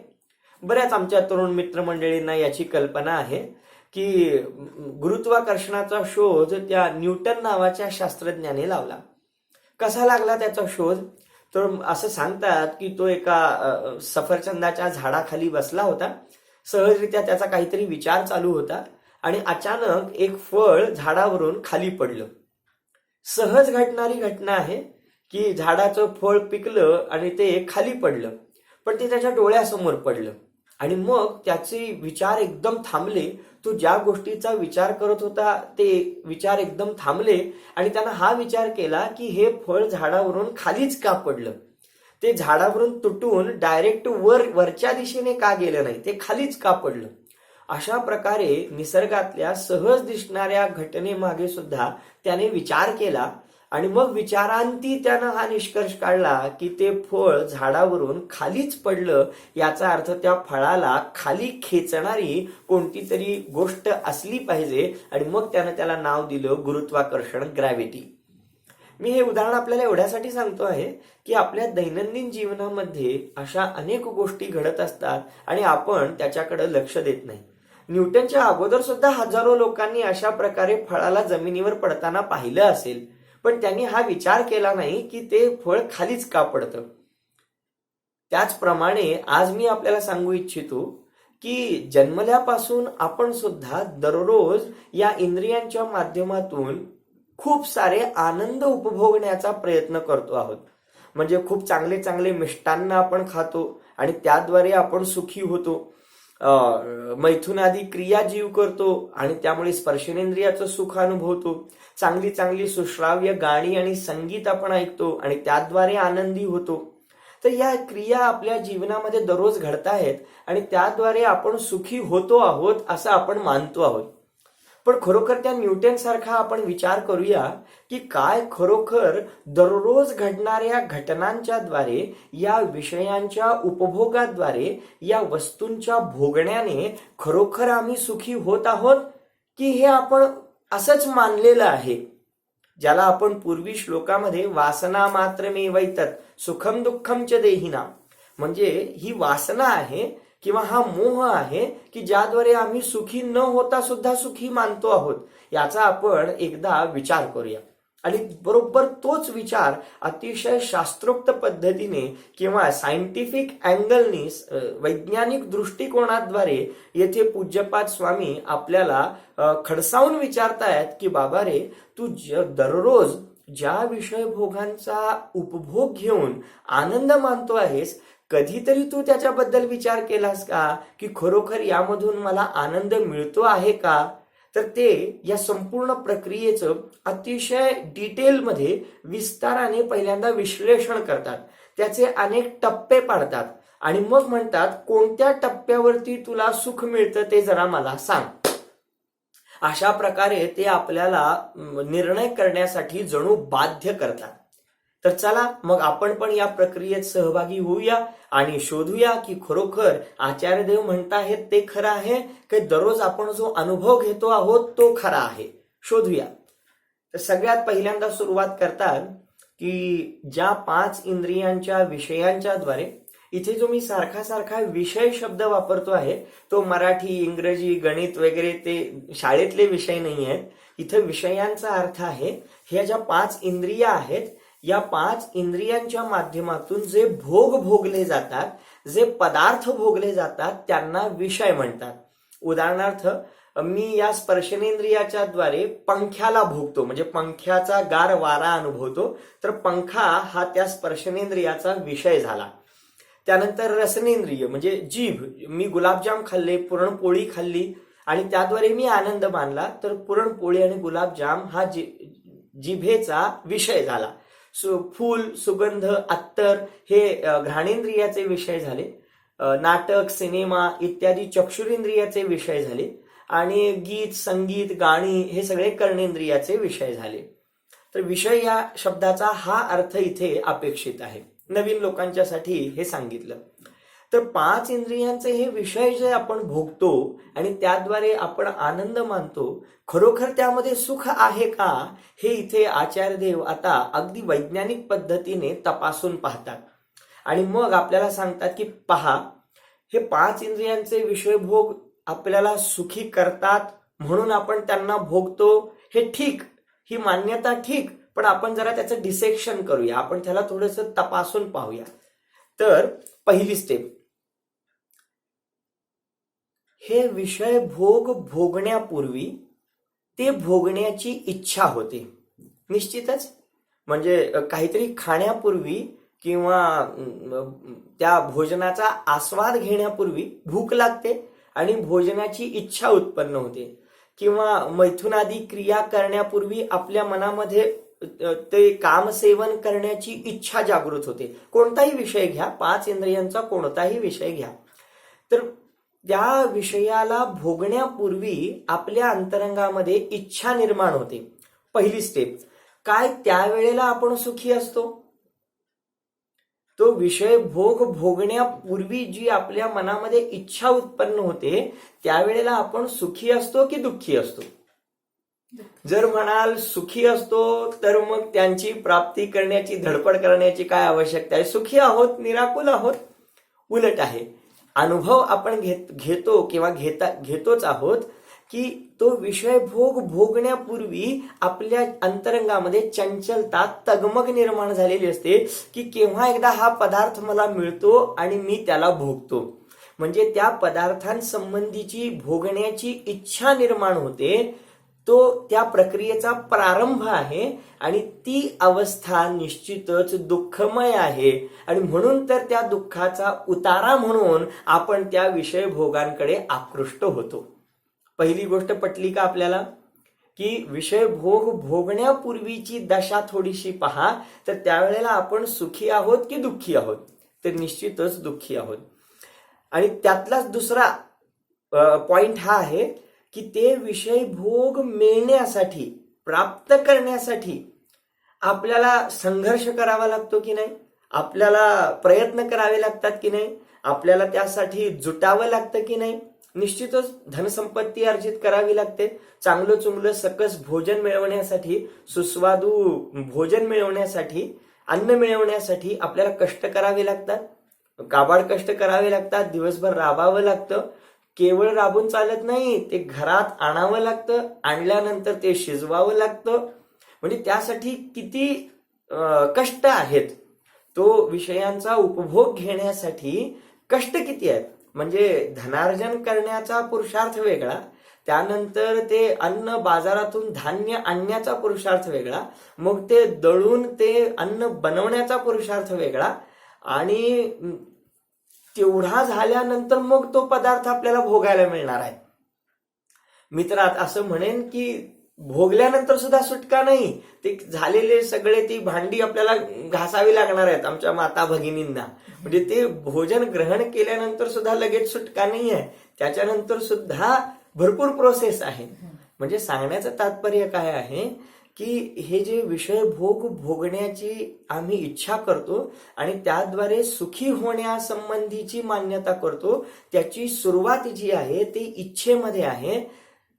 [SPEAKER 1] बऱ्याच आमच्या तरुण मित्रमंडळींना याची कल्पना आहे की गुरुत्वाकर्षणाचा शोध त्या न्यूटन नावाच्या शास्त्रज्ञाने लावला. कसा लागला त्याचा शोध? तर असं सांगतात की तो एका सफरचंदाच्या झाडाखाली बसला होता. सहजरित्या त्याचा काहीतरी विचार चालू होता आणि अचानक एक फळ झाडावरून खाली पडलं. सहज घडणारी घटना आहे की झाडाचं फळ पिकलं आणि ते खाली पडलं, पण ते त्याच्या डोळ्यासमोर पडलं आणि मग त्याचे विचार एकदम थांबले. तो ज्या गोष्टीचा विचार करत होता ते विचार एकदम थांबले आणि त्यानं हा विचार केला की हे फळ झाडावरून खालीच का पडलं? ते झाडावरून तुटून डायरेक्ट वरच्या दिशेने का गेलं नाही? ते खालीच का पडलं? अशा प्रकारे निसर्गातल्या सहज दिसणाऱ्या घटनेमागे सुद्धा त्याने विचार केला आणि मग विचारांती त्यानं हा निष्कर्ष काढला की ते फळ झाडावरून खालीच पडलं. याचा अर्थ त्या फळाला खाली खेचणारी कोणती तरी गोष्ट असली पाहिजे, आणि मग त्यानं त्याला नाव दिलं गुरुत्वाकर्षण, ग्रॅव्हिटी. मी हे उदाहरण आपल्याला एवढ्यासाठी सांगतो आहे की आपल्या दैनंदिन जीवनामध्ये अशा अनेक गोष्टी घडत असतात आणि आपण त्याच्याकडे लक्ष देत नाही. न्यूटनच्या अगोदर सुद्धा हजारो लोकांनी अशा प्रकारे फळाला जमिनीवर पडताना पाहिलं असेल, पण त्यांनी हा विचार केला नाही की ते फळ खालीच का पडतं. त्याचप्रमाणे आज मी आपल्याला सांगू इच्छितो की जन्मल्यापासून आपण सुद्धा दररोज या इंद्रियांच्या माध्यमातून खूप सारे आनंद उपभोगण्याचा प्रयत्न करतो आहोत. म्हणजे खूप चांगले चांगले मिष्टान्न आपण खातो आणि त्याद्वारे आपण सुखी होतो. मैथुनादी क्रिया जीव करतो आणि त्यामुळे स्पर्शनेंद्रियाचं सुख अनुभवतो. चांगली चांगली सुश्राव्य गाणी आणि संगीत आपण ऐकतो आणि त्याद्वारे आनंदी होतो. तर या क्रिया आपल्या जीवनामध्ये दररोज घडत आहेत आणि त्याद्वारे आपण सुखी होतो आहोत असं आपण मानतो आहोत. पण खरोखर त्या न्यूटन सारखा आपण विचार करूया की काय खरोखर दररोज घडणाऱ्या घटनांच्या द्वारे, या विषयांच्या उपभोगाद्वारे, या वस्तूंच्या भोगण्याने खरोखर आम्ही सुखी होत आहोत की हे आपण असंच मानलेलं आहे, ज्याला आपण पूर्वी श्लोकामध्ये वासना मात्रमेवैतत् सुखम दुःखम च देहिना, म्हणजे ही वासना आहे किंवा हा मोह आहे की ज्याद्वारे आम्ही सुखी न होता सुद्धा सुखी मानतो आहोत. याचा आपण एकदा विचार करूया. आणि बरोबर तोच विचार अतिशय शास्त्रोक्त पद्धतीने किंवा सायंटिफिक अँगलनी वैज्ञानिक दृष्टिकोनाद्वारे येथे पूज्यपाद स्वामी आपल्याला खडसावून विचारतायत की बाबा रे, तू दररोज ज्या विषय भोगांचा उपभोग घेऊन आनंद मानतो आहेस, कधीतरी तू त्याच्याबद्दल विचार केलास का की खरोखर यामधून मला आनंद मिळतो आहे का? तर ते या संपूर्ण प्रक्रियेचं अतिशय डिटेलमध्ये विस्ताराने पहिल्यांदा विश्लेषण करतात, त्याचे अनेक टप्पे पाडतात आणि मग म्हणतात कोणत्या टप्प्यावरती तुला सुख मिळतं ते जरा मला सांग. अशा प्रकारे ते आपल्याला निर्णय करण्यासाठी जणू बाध्य करतात. तर चला मग आपण पण या प्रक्रियेत सहभागी होऊया आणि शोधूया की खरोखर आचार्यदेव म्हणताहेत ते खरं आहे की दररोज आपण जो अनुभव घेतो आहोत तो खरा आहे. शोधूया. तर सगळ्यात पहिल्यांदा सुरुवात करतात की ज्या 5 इंद्रियांच्या विषयांच्या द्वारे, इथे जो मी सारखा विषय शब्द वापरतो आहे तो मराठी, इंग्रजी, गणित वगैरे ते शाळेतले विषय नाही आहेत. इथे विषयांचा अर्थ आहे ह्या ज्या 5 इंद्रिया आहेत, या 5 इंद्रियांच्या माध्यमातून जे भोग भोगले जातात, जे पदार्थ भोगले जातात त्यांना विषय म्हणतात. उदाहरणार्थ मी या स्पर्शनेंद्रियाच्या द्वारे पंख्याला भोगतो, म्हणजे पंख्याचा गार वारा अनुभवतो, तर पंखा हा त्या स्पर्शनेंद्रियाचा विषय झाला. त्यानंतर रसनेंद्रिय म्हणजे जीभ, मी गुलाबजाम खाल्ले, पुरणपोळी खाल्ली आणि त्याद्वारे मी आनंद मानला, तर पुरणपोळी आणि गुलाबजाम हा जिभेचा विषय झाला. फूल, सुगंध, अत्तर हे घ्राणेंद्रियाचे विषय झाले. नाटक, सिनेमा इत्यादी चक्षुरेंद्रियाचे विषय झाले आणि गीत, संगीत, गाणी हे सगळे कर्णेंद्रियाचे विषय झाले. तर विषय या शब्दाचा हा अर्थ इथे अपेक्षित आहे. नवीन लोकांच्यासाठी हे सांगितलं. तर 5 इंद्रियांचे हे विषय जे आपण भोगतो आणि त्याद्वारे आपण आनंद मानतो, खरोखर त्यामध्ये सुख आहे का हे इथे आचार्यदेव आता अगदी वैज्ञानिक पद्धतीने तपासून पाहतात आणि मग आपल्याला सांगतात की पहा, हे 5 इंद्रियांचे विषय भोग आपल्याला सुखी करतात म्हणून आपण त्यांना भोगतो, हे ठीक, ही मान्यता ठीक, पण आपण जरा त्याचं डिसेक्शन करूया, आपण त्याला थोडंसं तपासून पाहूया. तर पहिली स्टेप, हे विषय भोग भोगण्यापूर्वी ते भोगण्याची इच्छा होते. निश्चितच, म्हणजे काहीतरी खाण्यापूर्वी किंवा त्या भोजनाचा आस्वाद घेण्यापूर्वी भूक लागते आणि भोजनाची इच्छा उत्पन्न होते, किंवा मैथुनादी क्रिया करण्यापूर्वी आपल्या मनामध्ये ते कामसेवन करण्याची इच्छा जागृत होते. कोणताही विषय घ्या, 5 इंद्रियांचा कोणताही विषय घ्या, तर त्या विषयाला भोगण्यापूर्वी आपल्या अंतरंगामध्ये इच्छा निर्माण होते. पहिली स्टेप काय, त्यावेळेला आपण सुखी असतो. तो विषय भोगण्यापूर्वी जी आपल्या मनामध्ये इच्छा उत्पन्न होते त्यावेळेला आपण सुखी असतो की दुःखी असतो? जर म्हणाल सुखी असतो तर मग त्यांची प्राप्ती करण्याची धडपड करण्याची काय आवश्यकता आहे? सुखी आहोत, निराकुल आहोत. उलट आहे, अनुभव आपण घेतो किंवा घेतोच आहोत की तो विषय भोगण्यापूर्वी आपल्या अंतरंगामध्ये चंचलता, तगमग निर्माण झालेली असते की केव्हा एकदा हा पदार्थ मला मिळतो आणि मी त्याला भोगतो. म्हणजे त्या पदार्थांसंबंधीची भोगण्याची इच्छा निर्माण होते. तो त्या प्रक्रियेचा प्रारंभ आहे आणि ती अवस्था निश्चितच दुःखमय आहे आणि म्हणून तर त्या दुःखाचा उतारा म्हणून आपण त्या विषय भोगांकडे आकृष्ट होतो. पहिली गोष्ट पटली का आपल्याला? की विषय भोगण्यापूर्वीची दशा थोडीशी पहा, तर त्यावेळेला आपण सुखी आहोत की दुःखी आहोत? तर निश्चितच दुःखी आहोत. आणि त्यातलाच दुसरा पॉइंट हा आहे की ते विषय भोग मिळण्यासाठी, प्राप्त करण्यासाठी आपल्याला संघर्ष करावा लागतो की नाही? आपल्याला प्रयत्न करावे लागतात की नाही? आपल्याला त्यासाठी जुटावं लागतं की नाही? निश्चितच धनसंपत्ती अर्जित करावी लागते. चांगलं चुंगलं सकस भोजन मिळवण्यासाठी, सुस्वादू भोजन मिळवण्यासाठी, अन्न मिळवण्यासाठी आपल्याला कष्ट करावे लागतात, काबाड कष्ट करावे लागतात, दिवसभर राबावं लागतं. केवळ राबून चालत नाही, ते घरात आणावं लागतं, आणल्यानंतर ते शिजवावं लागतं. म्हणजे त्यासाठी किती कष्ट आहेत, तो विषयांचा उपभोग घेण्यासाठी कष्ट किती आहेत. म्हणजे धनार्जन करण्याचा पुरुषार्थ वेगळा, त्यानंतर ते अन्न बाजारातून धान्य आणण्याचा पुरुषार्थ वेगळा, मग ते दळून ते अन्न बनवण्याचा पुरुषार्थ वेगळा, आणि तेवढा झाल्यानंतर मग तो पदार्थ आपल्याला भोगायला मिळणार आहे. मी तर असं म्हणेन की भोगल्यानंतर सुद्धा सुटका नाही. ते झालेले सगळे ती भांडी आपल्याला घासावी लागणार आहेत आमच्या माता भगिनींना. म्हणजे ते भोजन ग्रहण केल्यानंतर सुद्धा लगेच सुटका नाही आहे, त्याच्यानंतर सुद्धा भरपूर प्रोसेस आहे. म्हणजे सांगण्याचं तात्पर्य काय आहे की हे जे विषय भोगण्याची आम्ही इच्छा करतो आणि त्याद्वारे सुखी होण्यासंबंधीची मान्यता करतो, त्याची सुरुवात जी आहे ती इच्छेमध्ये आहे.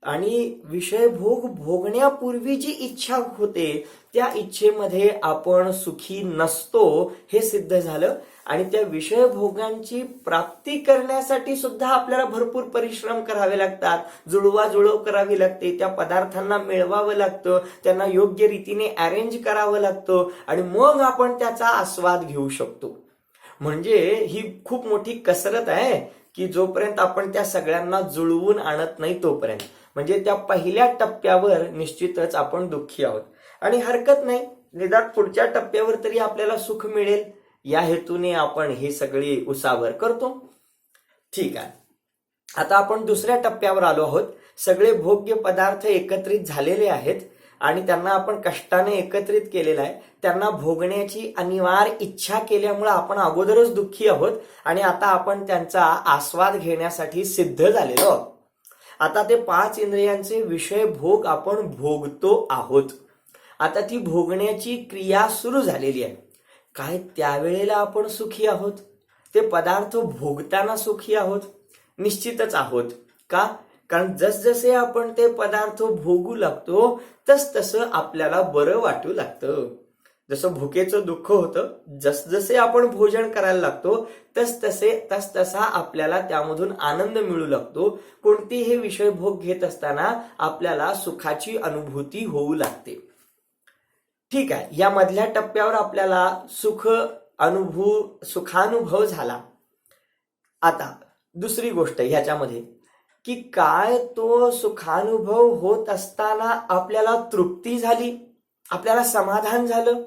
[SPEAKER 1] आणि विषय भोगण्यापूर्वी जी इच्छा होते त्या इच्छेमध्ये आपण सुखी नसतो हे सिद्ध झालं. आणि त्या विषय भोगांची प्राप्ती करण्यासाठी सुद्धा आपल्याला भरपूर परिश्रम करावे लागतात, जुळवाजुळव करावी लागते, त्या पदार्थांना मिळवावं लागतं, त्यांना योग्य रीतीने अरेंज करावं लागतं, आणि मग आपण त्याचा आस्वाद घेऊ शकतो. म्हणजे ही खूप मोठी कसरत आहे की जोपर्यंत आपण त्या सगळ्यांना जुळवून आणत नाही तोपर्यंत. म्हणजे त्या पहिल्या टप्प्यावर निश्चितच आपण दुःखी आहोत, आणि हरकत नाही, निदान पुढच्या टप्प्यावर तरी आपल्याला सुख मिळेल या हेतूने आपण ही सगळी उसावर करतो. ठीक आहे, आता आपण दुसऱ्या टप्प्यावर आलो आहोत. सगळे भोग्य पदार्थ एकत्रित झालेले आहेत आणि त्यांना आपण कष्टाने एकत्रित केलेलं आहे. त्यांना भोगण्याची अनिवार्य इच्छा केल्यामुळे आपण अगोदरच दुःखी आहोत, आणि आता आपण त्यांचा आस्वाद घेण्यासाठी सिद्ध झालेलो आहोत. आता ते 5 इंद्रियांचे विषय भोग आपण भोगतो आहोत. आता ती भोगण्याची क्रिया सुरू झालेली आहे. काय त्यावेळेला आपण सुखी आहोत? ते पदार्थ भोगताना सुखी आहोत? निश्चितच आहोत. का? कारण जसजसे आपण ते पदार्थ भोगू लागतो तसतसं आपल्याला बरं वाटू लागतं. जसं भुकेचं दुःख होतं, जसजसे आपण भोजन करायला लागतो तसतसा आपल्याला त्यामधून आनंद मिळू लागतो. कोणतेही विषय भोग घेत असताना आपल्याला सुखाची अनुभूती होऊ लागते. ठीक आहे, या मधल्या टप्प्यावर आपल्याला सुखानुभव झाला. आता दुसरी गोष्ट ह्याच्यामध्ये की काय तो सुखानुभव होत असताना आपल्याला तृप्ती झाली, आपल्याला समाधान झालं.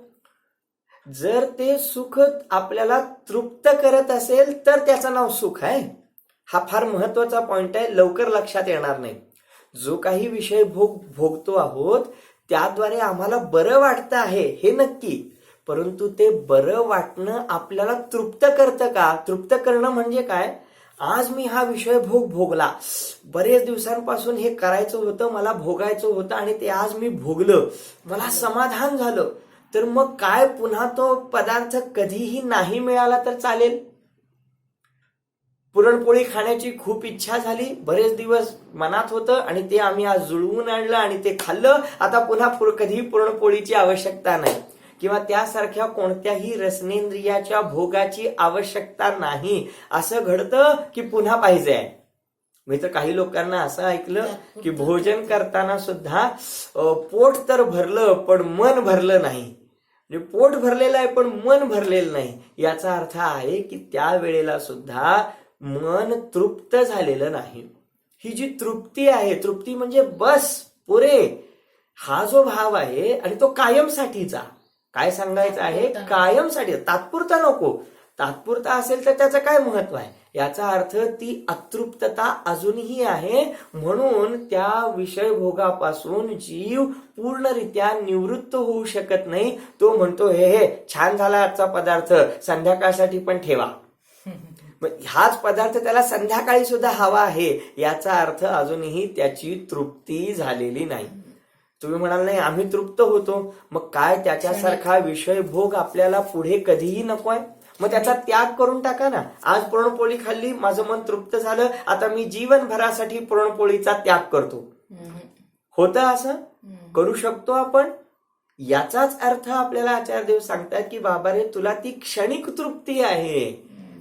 [SPEAKER 1] जर ते सुख आपल्याला तृप्त करत असेल तर त्याचं नाव सुख आहे. हा फार महत्वाचा पॉइंट आहे, लवकर लक्षात येणार नाही. जो काही विषय भोगतो आहोत त्याद्वारे आम्हाला बरं वाटतं आहे हे नक्की, परंतु ते बरं वाटणं आपल्याला तृप्त करतं का? तृप्त करणं म्हणजे काय? आज मी हा विषय भोगला, बरेच दिवसांपासून हे करायचं होतं, मला भोगायचं होतं, आणि ते आज मी भोगलं, मला समाधान झालं. तर मग काय पुन्हा तो पदार्थ कधीही नाही मिळाला तर चालेल? पुरणपोळी खाण्याची खूप इच्छा झाली, बरेच दिवस मनात होतं, आणि ते आम्ही आज जुळवून आणलं आणि ते खाल्लं. आता पुन्हा कधीही पुरणपोळीची आवश्यकता नाही, किंवा त्यासारख्या कोणत्याही रसनेंद्रियाच्या भोगाची आवश्यकता नाही. असं घडतं की पुन्हा पाहिजे आहे. मी तर काही लोकांना असं ऐकलं की भोजन करताना सुद्धा पोट तर भरलं पण मन भरलं नाही. म्हणजे पोट भरलेलं आहे पण मन भरलेलं नाही. याचा अर्थ आहे की त्या वेळेला सुद्धा मन तृप्त झालेलं नाही. ही जी तृप्ती आहे, तृप्ती म्हणजे बस पुरे, हा जो भाव आहे आणि तो कायमसाठीचा. काय सांगायचं आहे? कायमसाठी, तात्पुरता नको. तात्पुरता असेल तर त्याचं काय महत्व आहे? याचा अर्थ ती अतृप्तता अजूनही आहे, म्हणून त्या विषय भोगापासून जीव पूर्णरित्या निवृत्त होऊ शकत नाही. तो म्हणतो हे छान झाला आजचा पदार्थ, संध्याकाळसाठी पण ठेवा. हाच पदार्थ त्याला संध्याकाळी सुद्धा हवा आहे, याचा अर्थ अजूनही त्याची तृप्ती झालेली नाही. तुम्ही म्हणाल नाही आम्ही तृप्त होतो, मग काय त्याच्यासारखा विषय भोग आपल्याला पुढे कधीही नकोय? मग त्याचा त्याग करून टाका ना. आज पुरणपोळी खाल्ली, माझं मन तृप्त झालं, आता मी जीवनभरासाठी पुरणपोळीचा त्याग करतो. होतं असं? करू शकतो आपण. याचाच अर्थ आपल्याला आचार्यदेव सांगतात की बाबा रे, तुला ती क्षणिक तृप्ती आहे,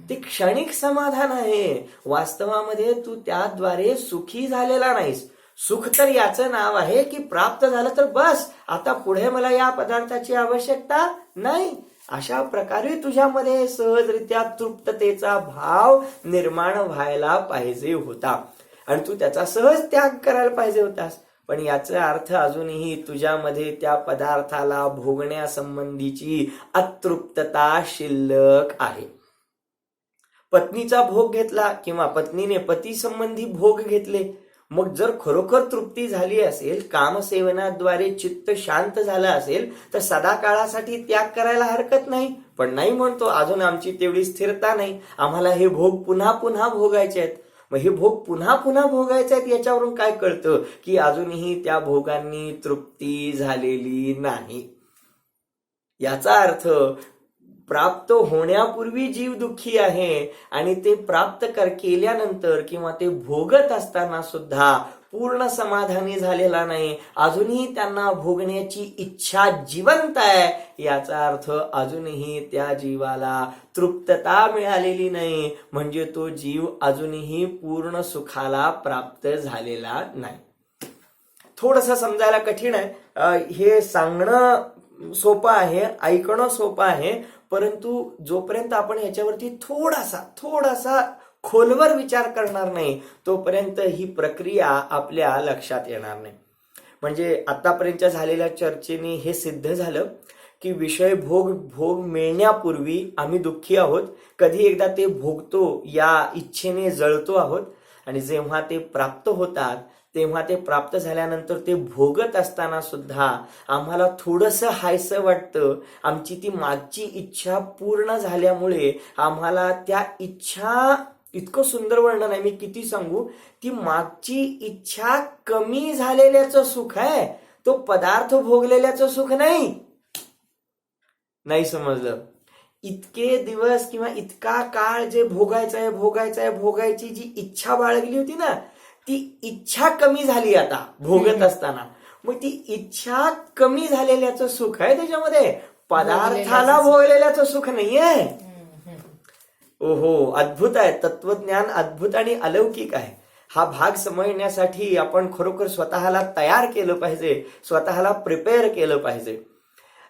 [SPEAKER 1] ती क्षणिक समाधान आहे. वास्तवामध्ये तू त्याद्वारे सुखी झालेला नाहीस. सुख तर याचं नाव आहे की प्राप्त झालं तर बस, आता पुढे मला या पदार्थाची आवश्यकता नाही. अशा प्रकारे तुझ्यामध्ये सहजरित्या तृप्ततेचा भाव निर्माण व्हायला पाहिजे होता आणि तू त्याचा सहज त्याग करायला पाहिजे होतास. पण याचा अर्थ अजूनही तुझ्यामध्ये त्या पदार्थाला भोगण्यासंबंधीची अतृप्तता शिल्लक आहे. पत्नीचा भोग घेतला किंवा पत्नीने पती संबंधी भोग घेतले, मग जर खरोखर तृप्ती झाली असेल, कामसेवनाद्वारे चित्त शांत झालं असेल तर सदा काळासाठी त्याग करायला हरकत नाही. पण नाही म्हणतो, अजून आमची तेवढी स्थिरता नाही, आम्हाला हे भोग पुन्हा पुन्हा भोगायचे आहेत. मग हे भोग पुन्हा पुन्हा भोगायचे आहेत याच्यावरून काय कळतं की अजूनही त्या भोगांनी तृप्ती झालेली नाही. याचा अर्थ प्राप्त होण्यापूर्वी जीव दुःखी आहे आणि ते प्राप्त केल्यानंतर किंवा ते भोगत असताना सुद्धा पूर्ण समाधानी झालेला नाही. अजूनही त्यांना भोगण्याची इच्छा जिवंत आहे. याचा अर्थ अजूनही त्या जीवाला तृप्तता मिळालेली नाही, म्हणजे तो जीव अजूनही पूर्ण सुखाला प्राप्त झालेला नाही. थोडंसं समजायला कठीण आहे. हे सांगणं सोपं आहे, ऐकणं सोपं आहे, परंतु जोपर्यंत आपण याच्यावरती थोडासा खोलवर विचार करणार नाही तोपर्यंत ही प्रक्रिया आपल्या लक्षात येणार नाही. म्हणजे आतापर्यंतच्या झालेल्या चर्चेने हे सिद्ध झालं की विषय भोग मिळण्यापूर्वी आम्ही दुःखी आहोत, कधी एकदा ते भोगतो या इच्छेने जळतो आहोत, आणि जेव्हा ते प्राप्त होतात तेव्हा ते प्राप्त झाल्यानंतर ते भोगत असताना सुद्धा आम्हाला थोडंसं हायसं वाटतं. आमची ती मागची इच्छा पूर्ण झाल्यामुळे आम्हाला त्या इच्छा, इतकं सुंदर वर्णन आहे, मी किती सांगू, ती मागची इच्छा कमी झालेल्याचं सुख आहे, तो पदार्थ भोगलेल्याचं सुख नाही. नाही समजलं? इतके दिवस किंवा इतका काळ जे भोगायची जी इच्छा बाळगली होती ना, ती इच्छा कमी झाली आता भोगत असताना. मग ती इच्छा कमी झालेल्याचं सुख आहे त्याच्यामध्ये, पदार्थाला भोगलेल्याचं सुख नाहीये. ओहो, अद्भुत आहे. तत्वज्ञान अद्भुत आणि अलौकिक आहे. हा भाग समजण्यासाठी आपण खरोखर स्वतःला तयार केलं पाहिजे, स्वतःला प्रिपेअर केलं पाहिजे.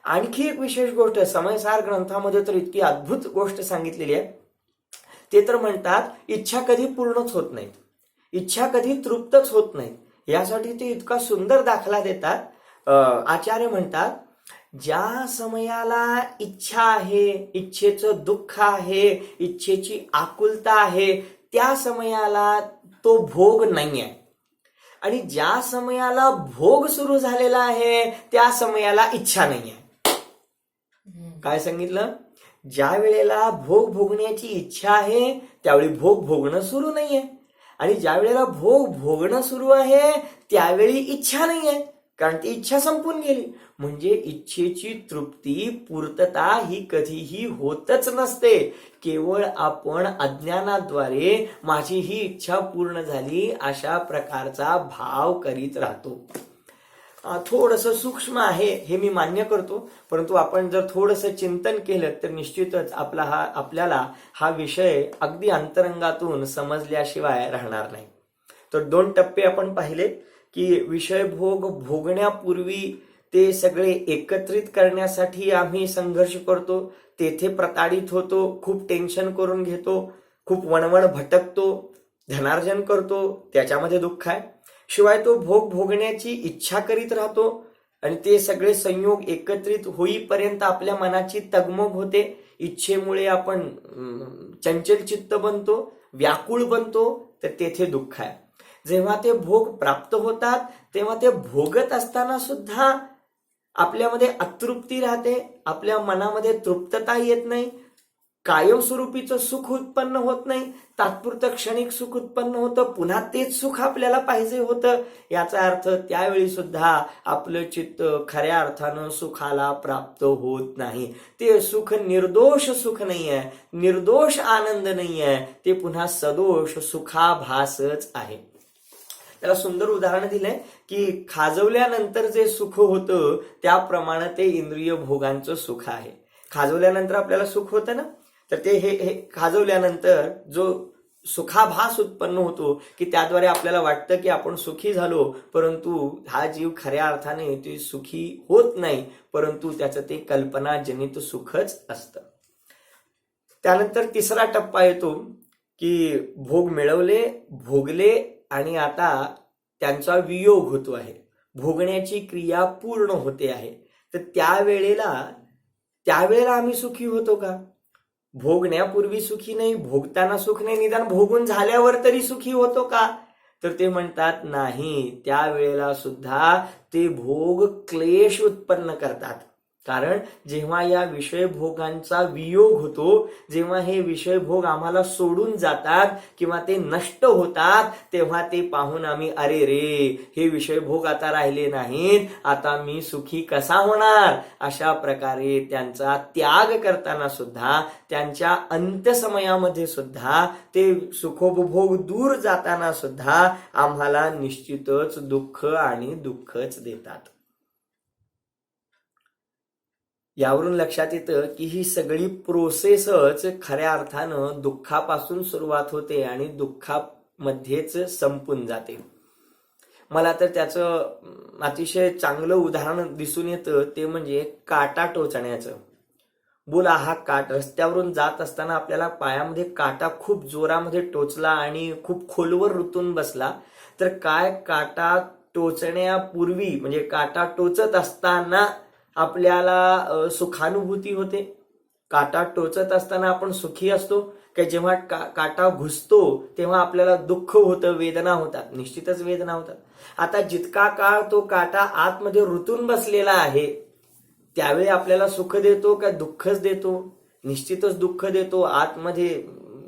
[SPEAKER 1] आणखी एक विशेष गोष्ट, समयसार ग्रंथामध्ये तर इतकी अद्भुत गोष्ट सांगितलेली आहे. ते तर म्हणतात इच्छा कधी पूर्णच होत नाहीत, इच्छा कधी तृप्तच होत नाही. यासाठी ते इतका सुंदर दाखला देतात. आचार्य म्हणतात, ज्या समयाला इच्छा आहे, इच्छेचं दुःख आहे, इच्छेची आकुलता आहे, त्या समयाला तो भोग नाहीये, आणि ज्या समयाला भोग सुरू झालेला आहे त्या समयाला इच्छा नाहीये. काय सांगितलं? ज्या वेळेला भोग भोगण्याची इच्छा आहे त्यावेळी भोग भोगणं सुरू नाहीये, आणि ज्या वेळेला भोग भोगणं सुरू आहे त्यावेळी इच्छा नाहीये, कारण ती इच्छा संपून गेली. म्हणजे इच्छेची तृप्ती, पूर्तता ही कधीही होतच नसते. केवळ आपण अज्ञानाद्वारे माझी ही इच्छा पूर्ण झाली अशा प्रकारचा भाव करीत राहतो. थोडंसं सूक्ष्म आहे हे मी मान्य करतो, परंतु आपण जर थोडंसं चिंतन केलं तर निश्चितच आपल्याला हा विषय अगदी अंतरंगातून समजल्याशिवाय राहणार नाही. तर 2 टप्पे आपण पाहिले की विषय भोगण्यापूर्वी ते सगळे एकत्रित करण्यासाठी आम्ही संघर्ष करतो, तेथे प्रताडित होतो, खूप टेन्शन करून घेतो, खूप वणवण भटकतो, धनार्जन करतो, त्याच्यामध्ये दुःख आहे. शिवाय तो भोगण्याची इच्छा करीत राहतो आणि ते सगळे संयोग एकत्रित होईपर्यंत आपल्या मनाची तगमग होते. इच्छेमुळे आपण चंचल चित्त बनतो, व्याकुळ बनतो, तर तेथे दुःख आहे. जेव्हा ते भोग प्राप्त होतात तेव्हा ते भोगत असताना सुद्धा आपल्यामध्ये अतृप्ती राहते, आपल्या मनामध्ये तृप्तता येत नाही, कायमस्वरूपीचं सुख उत्पन्न होत नाही, तात्पुरतं क्षणिक सुख उत्पन्न होतं, पुन्हा तेच सुख आपल्याला पाहिजे होतं. याचा अर्थ त्यावेळी सुद्धा आपलं चित्त खऱ्या अर्थानं सुखाला प्राप्त होत नाही. ते सुख निर्दोष सुख नाही आहे, निर्दोष आनंद नाही आहे, ते पुन्हा सदोष सुखाभासच आहे. त्याला सुंदर उदाहरण दिलंय की खाजवल्यानंतर जे सुख होतं त्याप्रमाणे ते इंद्रिय भोगांचं सुख आहे. खाजवल्यानंतर आपल्याला सुख होतं ना, तर ते हे खाजवल्यानंतर जो सुखाभास उत्पन्न होतो की त्याद्वारे आपल्याला वाटतं की आपण सुखी झालो, परंतु हा जीव खऱ्या अर्थाने ते सुखी होत नाही, परंतु त्याचं ते कल्पनाजनित सुखच असतं. त्यानंतर तिसरा टप्पा येतो की भोग मिळवले, भोगले आणि आता त्यांचा वियोग होतो आहे, भोगण्याची क्रिया पूर्ण होते आहे. तर त्यावेळेला आम्ही सुखी होतो का? भोगण्यापूर्वी सुखी नाही, भोगताना सुख नाही, निदान भोगून झाल्यावर तरी सुखी होतो का? तर ते म्हणतात नाही, त्यावेळेला सुद्धा ते भोग क्लेश उत्पन्न करतात. कारण जेव्हा या विषय भोगांचा वियोग होतो, जेव्हा हे विषय भोग आम्हाला सोडून जातात किंवा ते नष्ट होतात, तेव्हा ते पाहून आम्ही अरे रे, हे विषय भोग आता राहिले नाहीत, आता मी सुखी कसा होणार? अशा प्रकारे त्यांचा त्याग करताना सुद्धा, त्यांच्या अंत्यसमयामध्ये सुद्धा, ते सुखोपभोग दूर जाताना सुद्धा आम्हाला निश्चितच दुःख आणि दुःखच देतात. यावरून लक्षात येतं की ही सगळी प्रोसेसच खऱ्या अर्थानं दुःखापासून सुरुवात होते आणि दुःखामध्येच संपून जाते. मला तर त्याचं अतिशय चांगलं उदाहरण दिसून येतं ते म्हणजे काटा टोचण्याचं. बोला, हा रस्त्यावरून जात असताना आपल्याला पायामध्ये काटा खूप जोरामध्ये टोचला आणि खूप खोलवर रुतून बसला, तर काय काटा टोचण्यापूर्वी म्हणजे काटा टोचत असताना आपल्याला सुखानुभूती होते? काटा टोचत असताना आपण सुखी असतो की जेव्हा काटा घुसतो तेव्हा आपल्याला दुःख होतं, वेदना होतात? निश्चितच वेदना होतात. आता जितका काळ तो काटा आतमध्ये रुतून बसलेला आहे त्यावेळी आपल्याला सुख देतो का दुःखच देतो? निश्चितच दुःख देतो. आतमध्ये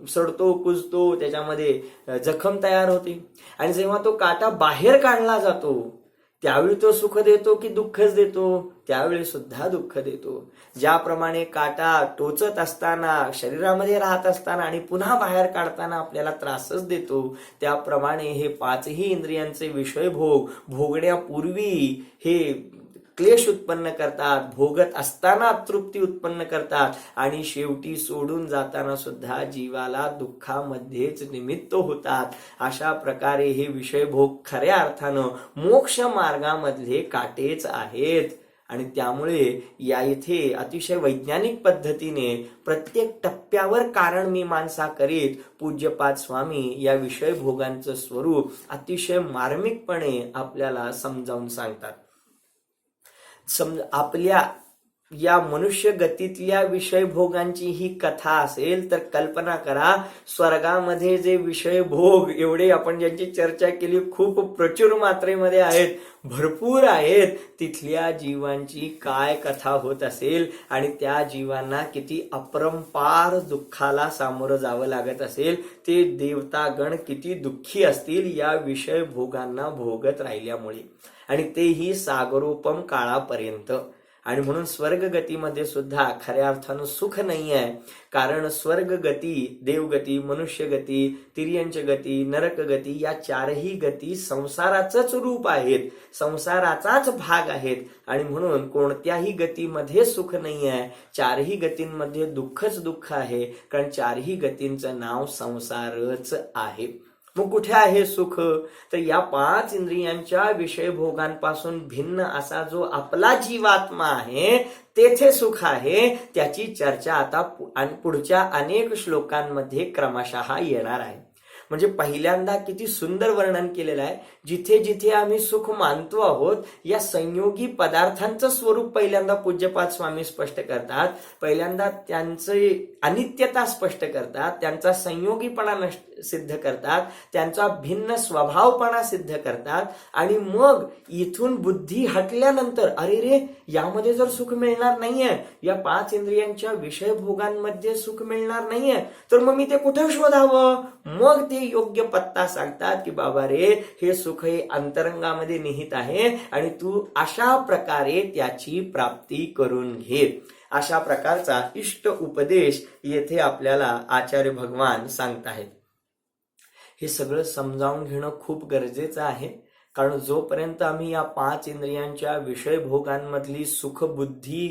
[SPEAKER 1] सडतो, कुजतो, त्याच्यामध्ये जखम तयार होते. आणि जेव्हा तो काटा बाहेर काढला जातो त्यावेळी तो सुख देतो की दुःखच देतो? त्यावेळी सुद्धा दुःख देतो. ज्याप्रमाणे काटा टोचत असताना, शरीरामध्ये राहत असताना आणि पुन्हा बाहेर काढताना आपल्याला त्रासच देतो, त्याप्रमाणे हे पाचही इंद्रियांचे विषय भोगण्यापूर्वी हे क्लेश उत्पन्न करतात, भोगत असताना तृप्ती उत्पन्न करतात आणि शेवटी सोडून जाताना सुद्धा जीवाला दुःखामध्येच निमित्त होतात. अशा प्रकारे हे विषय भोग खऱ्या अर्थानं मोक्ष मार्गामधले काटेच आहेत. आणि त्यामुळे या इथे अतिशय वैज्ञानिक पद्धतीने प्रत्येक टप्प्यावर कारण मीमांसा करीत पूज्यपाद स्वामी या विषय भोगांचं स्वरूप अतिशय मार्मिकपणे आपल्याला समजावून सांगतात. आपल्या या मनुष्य गतीतल्या विषय भोगांची ही कथा असेल तर कल्पना करा, स्वर्गामध्ये जे विषय भोग एवढे आपण ज्यांची चर्चा केली खूप प्रचुर मात्रेमध्ये आहेत, भरपूर आहेत, तिथल्या जीवांची काय कथा होत असेल आणि त्या जीवांना किती अपरंपार दुःखाला सामोरं जावं लागत असेल. ते देवतागण किती दुःखी असतील या विषय भोगांना भोगत राहिल्यामुळे, आणि तेही सागरोपम काळापर्यंत. आणि म्हणून स्वर्ग गतीमध्ये सुद्धा खऱ्या अर्थानं सुख नाही आहे. कारण स्वर्ग गती, देवगती, मनुष्य गती, तिर्यंच गती, नरक गती या चारही गती संसाराचंच रूप आहेत, संसाराचाच भाग आहेत. आणि म्हणून कोणत्याही गतीमध्ये सुख नाही आहे. चारही गतींमध्ये दुःखच दुःख आहे, कारण चारही गतींचं नाव संसारच आहे. मग कुठे आहे सुख? तर या पाच इंद्रियांच्या विषय भोगांपासून भिन्न असा जो आपला जीवात्मा आहे तेथे सुख आहे. त्याची चर्चा आता पुढच्या अनेक श्लोकांमध्ये क्रमशः येणार आहे. म्हणजे पहिल्यांदा किती सुंदर वर्णन केलेलं आहे. जिथे जिथे आम्ही सुख मानतो आहोत या संयोगी पदार्थांचं स्वरूप पहिल्यांदा पूज्यपाद स्वामी स्पष्ट करतात. पहिल्यांदा त्यांचे अनित्यता स्पष्ट करतात, त्यांचा संयोगीपणा सिद्ध करतात, त्यांचा भिन्न स्वभावपणा सिद्ध करतात. आणि मग इथून बुद्धी हटल्यानंतर अरे रे, यामध्ये जर सुख मिळणार नाहीये, या पाच इंद्रियांच्या विषय भोगांमध्ये सुख मिळणार नाहीये, तर मग मी ते कुठे शोधावं? मग ते योग्य पत्ता सांगतात की बाबा रे, हे सुख हे अंतरंगामध्ये निहित आहे आणि तू अशा प्रकारे त्याची प्राप्ती करून घे. अशा प्रकारचा इष्ट उपदेश येथे आपल्याला आचार्य भगवान सांगत आहेत. हे सगळं समजावून घेणं खूप गरजेचं आहे. कारण जोपर्यंत आम्ही या पाच इंद्रियांच्या विषय भोगांमधली सुखबुद्धी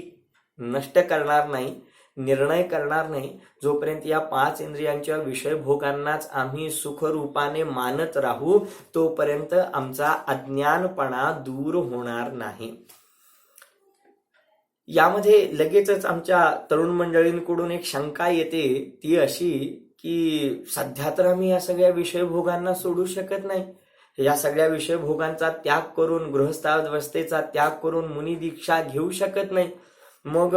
[SPEAKER 1] नष्ट करणार नाही, निर्णय करणार नाही, जोपर्यंत या 5 इंद्रियांच्या विषय भोगांनाच आम्ही सुखरूपाने मानत राहू, तोपर्यंत आमचा अज्ञानपणा दूर होणार नाही. यामध्ये लगेचच आमच्या तरुण मंडळींकडून एक शंका येते, ती अशी की सध्या तर आम्ही या सगळ्या विषय भोगांना सोडू शकत नाही. या सगळ्या विषय भोगांचा त्याग करून, गृहस्थावस्थेचा त्याग करून मुनी दीक्षा घेऊ शकत नाही. मग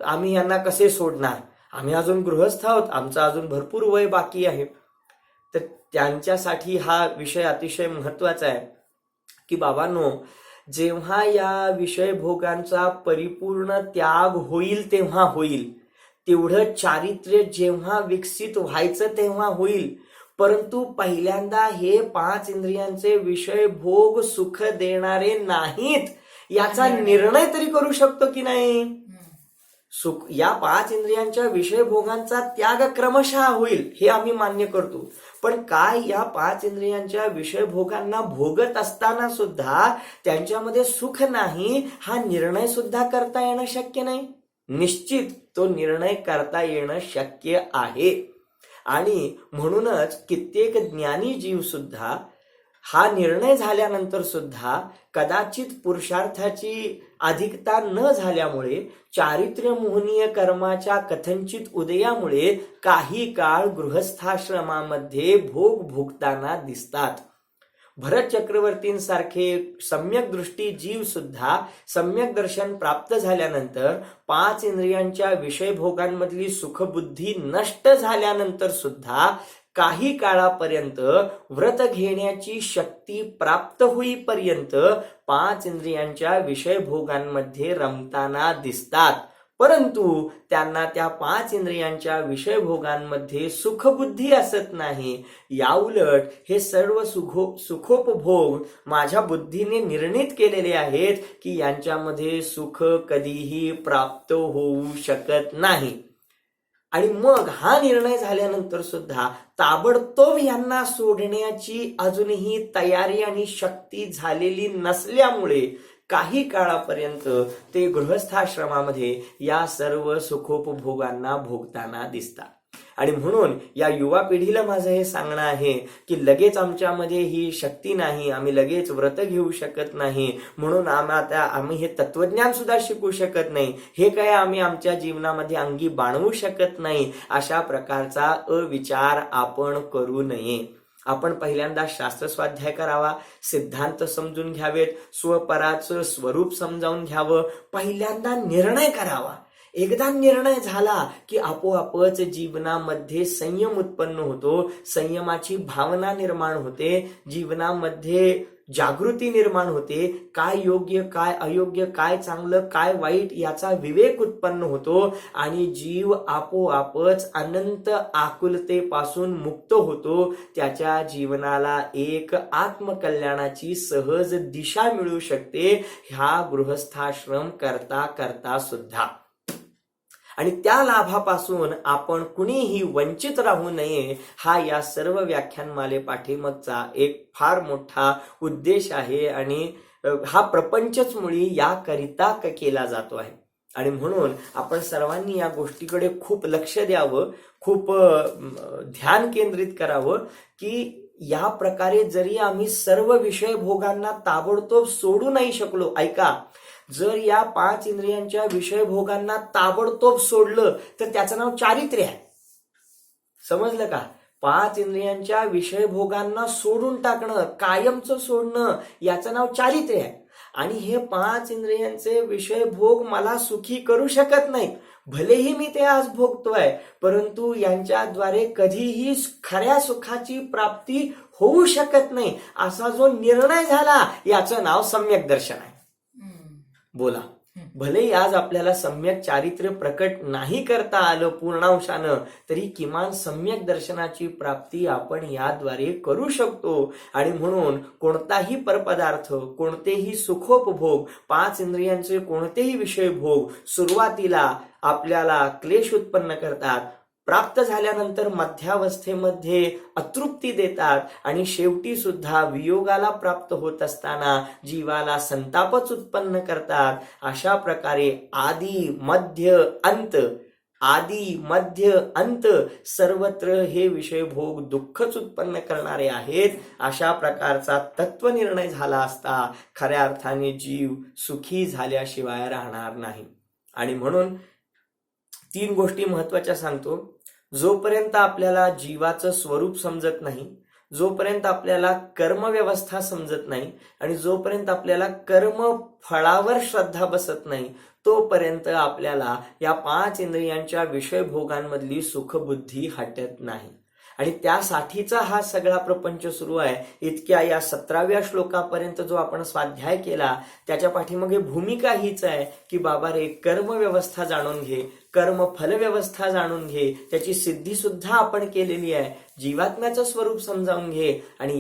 [SPEAKER 1] आम्ही यांना कसे सोडणार? आम्ही अजून गृहस्थ आहोत, आमचं अजून भरपूर वय बाकी आहे. तर त्यांच्यासाठी हा विषय अतिशय महत्वाचा आहे की बाबांनो, जेव्हा या विषय भोगांचा परिपूर्ण त्याग होईल तेव्हा होईल, तेवढं चारित्र्य जेव्हा विकसित व्हायचं तेव्हा होईल. परंतु पहिल्यांदा हे 5 इंद्रियांचे विषय भोग सुख देणारे नाहीत याचा निर्णय तरी करू शकतो की नाही? सुख या 5 इंद्रियांच्या विषय भोगांचा त्याग क्रमशः होईल हे आम्ही मान्य करतो. पण काय या 5 इंद्रियांच्या विषय भोगांना भोगत असताना सुद्धा त्यांच्यामध्ये सुख नाही हा निर्णय सुद्धा करता येणं शक्य नाही? निश्चित तो निर्णय करता येणं शक्य आहे. आणि म्हणूनच कित्येक ज्ञानी जीव सुद्धा हा निर्णय झाल्यानंतर सुद्धा कदाचित पुरुषार्थाची अधिकता न झाल्यामुळे, चारित्र्य मोहनीय कर्माच्या कथनचित उदयामुळे काही काळ गृहस्थाश्रमामध्ये भोग भोगताना दिसतात. भरत चक्रवर्तींसारखे सम्यक दृष्टी जीव सुद्धा सम्यक दर्शन प्राप्त झाल्यानंतर 5 इंद्रियांच्या विषय भोगांमधली सुखबुद्धी नष्ट झाल्यानंतर सुद्धा काही काळापर्यंत व्रत घेण्याची शक्ती प्राप्त होईपर्यंत 5 इंद्रियांच्या विषय भोगांमध्ये रमताना दिसतात. परंतु त्यांना त्या 5 इंद्रियांच्या विषय भोगांमध्ये सुखबुद्धी असत नाही. याउलट हे सर्व सुखोपभोग माझ्या बुद्धीने निर्णित केलेले आहेत की यांच्यामध्ये सुख कधीही प्राप्त होऊ शकत नाही. आणि मग हा निर्णय झाल्यानंतर सुद्धा ताबडतोब यांना सोडण्याची अजूनही तयारी आणि शक्ती झालेली नसल्यामुळे काही काळापर्यंत ते गृहस्थाश्रमामध्ये या सर्व सुखोपभोगांना भोगताना दिसतात. आणि म्हणून या युवा पिढीला माझं हे सांगणं आहे की लगेच आमच्यामध्ये ही शक्ती नाही, आम्ही लगेच व्रत घेऊ शकत नाही, म्हणून आम्ही हे तत्वज्ञान सुद्धा शिकू शकत नाही, हे काय आम्ही आमच्या जीवनामध्ये अंगी बाणवू शकत नाही, अशा प्रकारचा अविचार आपण करू नये. आपण पहिल्यांदा शास्त्र स्वाध्याय करावा, सिद्धांत समजून घ्यावेत, स्वपराचं स्वरूप समजावून घ्यावं, पहिल्यांदा निर्णय करावा. एकदा निर्णय झाला की आपोआपच जीवनामध्ये संयम उत्पन्न होतो, संयमाची भावना निर्माण होते, जीवनामध्ये जागृती निर्माण होते, काय योग्य काय अयोग्य, काय चांगलं काय वाईट याचा विवेक उत्पन्न होतो आणि जीव आपोआपच अनंत आकुलतेपासून मुक्त होतो. त्याच्या जीवनाला एक आत्मकल्याणाची सहज दिशा मिळू शकते, ह्या गृहस्थाश्रम करता करता सुद्धा. आणि त्या लाभापासून आपण कुणीही वंचित राहू नये, हा या सर्व व्याख्यानमाले पाठीमागचा एक फार मोठा उद्देश आहे. आणि हा प्रपंचच मुळी याकरिता केला जातो आहे. आणि म्हणून आपण सर्वांनी या गोष्टीकडे खूप लक्ष द्यावं, खूप ध्यान केंद्रित करावं की या प्रकारे जरी आम्ही सर्व विषय भोगांना ताबडतोब सोडू नाही शकलो, ऐका, जर या 5 इंद्रियांच्या विषय भोगांना ताबडतोब सोडलं तर त्याचं नाव चारित्र्य आहे. समजलं का? 5 इंद्रियांच्या विषय भोगांना सोडून टाकणं, कायमचं सोडणं, याचं नाव चारित्र्य आहे. आणि हे 5 इंद्रियांचे विषय भोग मला सुखी करू शकत नाही, भलेही मी ते आज भोगतोय, परंतु यांच्याद्वारे कधीही खऱ्या सुखाची प्राप्ती होऊ शकत नाही, असा जो निर्णय झाला याचं नाव सम्यक दर्शन आहे. बोला, भले आज आपल्याला सम्यक चारित्र्य प्रकट नाही करता आलं पूर्णांशानं, तरी किमान सम्यक दर्शनाची प्राप्ती आपण याद्वारे करू शकतो. आणि म्हणून कोणताही परपदार्थ, कोणतेही सुखोपभोग, 5 इंद्रियांचे कोणतेही विषय भोग सुरुवातीला आपल्याला क्लेश उत्पन्न करतात, प्राप्त झाल्यानंतर मध्यावस्थेमध्ये अतृप्ती देतात आणि शेवटी सुद्धा वियोगाला प्राप्त होत असताना जीवाला संतापच उत्पन्न करतात. अशा प्रकारे आदी मध्य अंत आदी मध्य अंत सर्वत्र हे विषय भोग दुःखच उत्पन्न करणारे आहेत. अशा प्रकारचा तत्वनिर्णय झाला असता खऱ्या अर्थाने जीव सुखी झाल्याशिवाय राहणार नाही. आणि म्हणून 3 गोष्टी महत्वाच्या सांगतो. जोपर्यंत आपल्याला जीवाचं स्वरूप समजत नाही, जोपर्यंत आपल्याला कर्मव्यवस्था समजत नाही आणि जोपर्यंत आपल्याला कर्म फळावर श्रद्धा बसत नाही, तोपर्यंत आपल्याला या 5 इंद्रियांच्या विषयभोगांमधली सुखबुद्धी हटत नाही. आणि त्यासाठीचा हा सगळा प्रपंच सुरू आहे. इतक्या या 17व्या श्लोकापर्यंत जो आपण स्वाध्याय केला त्याच्या पाठीमागे भूमिका हीच आहे की बाबा रे, कर्मव्यवस्था जाणून घे, कर्म फलव्यवस्था जाणून घे, त्याची सिद्धी सुद्धा आपण केलेली आहे, जीवात्म्याचं स्वरूप समजावून घे. आणि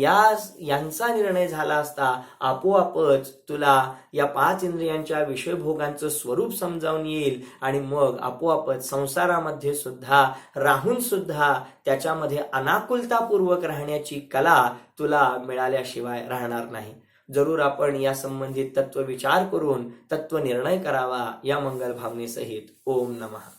[SPEAKER 1] यांचा निर्णय झाला असता आपोआपच तुला या 5 इंद्रियांच्या विषयभोगांचं स्वरूप समजावून येईल आणि मग आपोआपच संसारामध्ये सुद्धा राहून सुद्धा त्याच्यामध्ये अनाकुलतापूर्वक राहण्याची कला तुला मिळाल्याशिवाय राहणार नाही. जरूर आपण या संबंधित तत्व विचार करून तत्व निर्णय करावा या मंगल भावनेसहित. ओम नमः.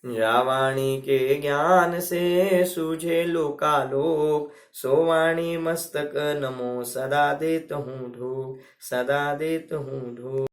[SPEAKER 1] या वाणी के ज्ञान से सूझे लोकालोक, सो वाणी मस्तक नमो सदा देत हूँ ढूक, सदा देत हूँ ढूक.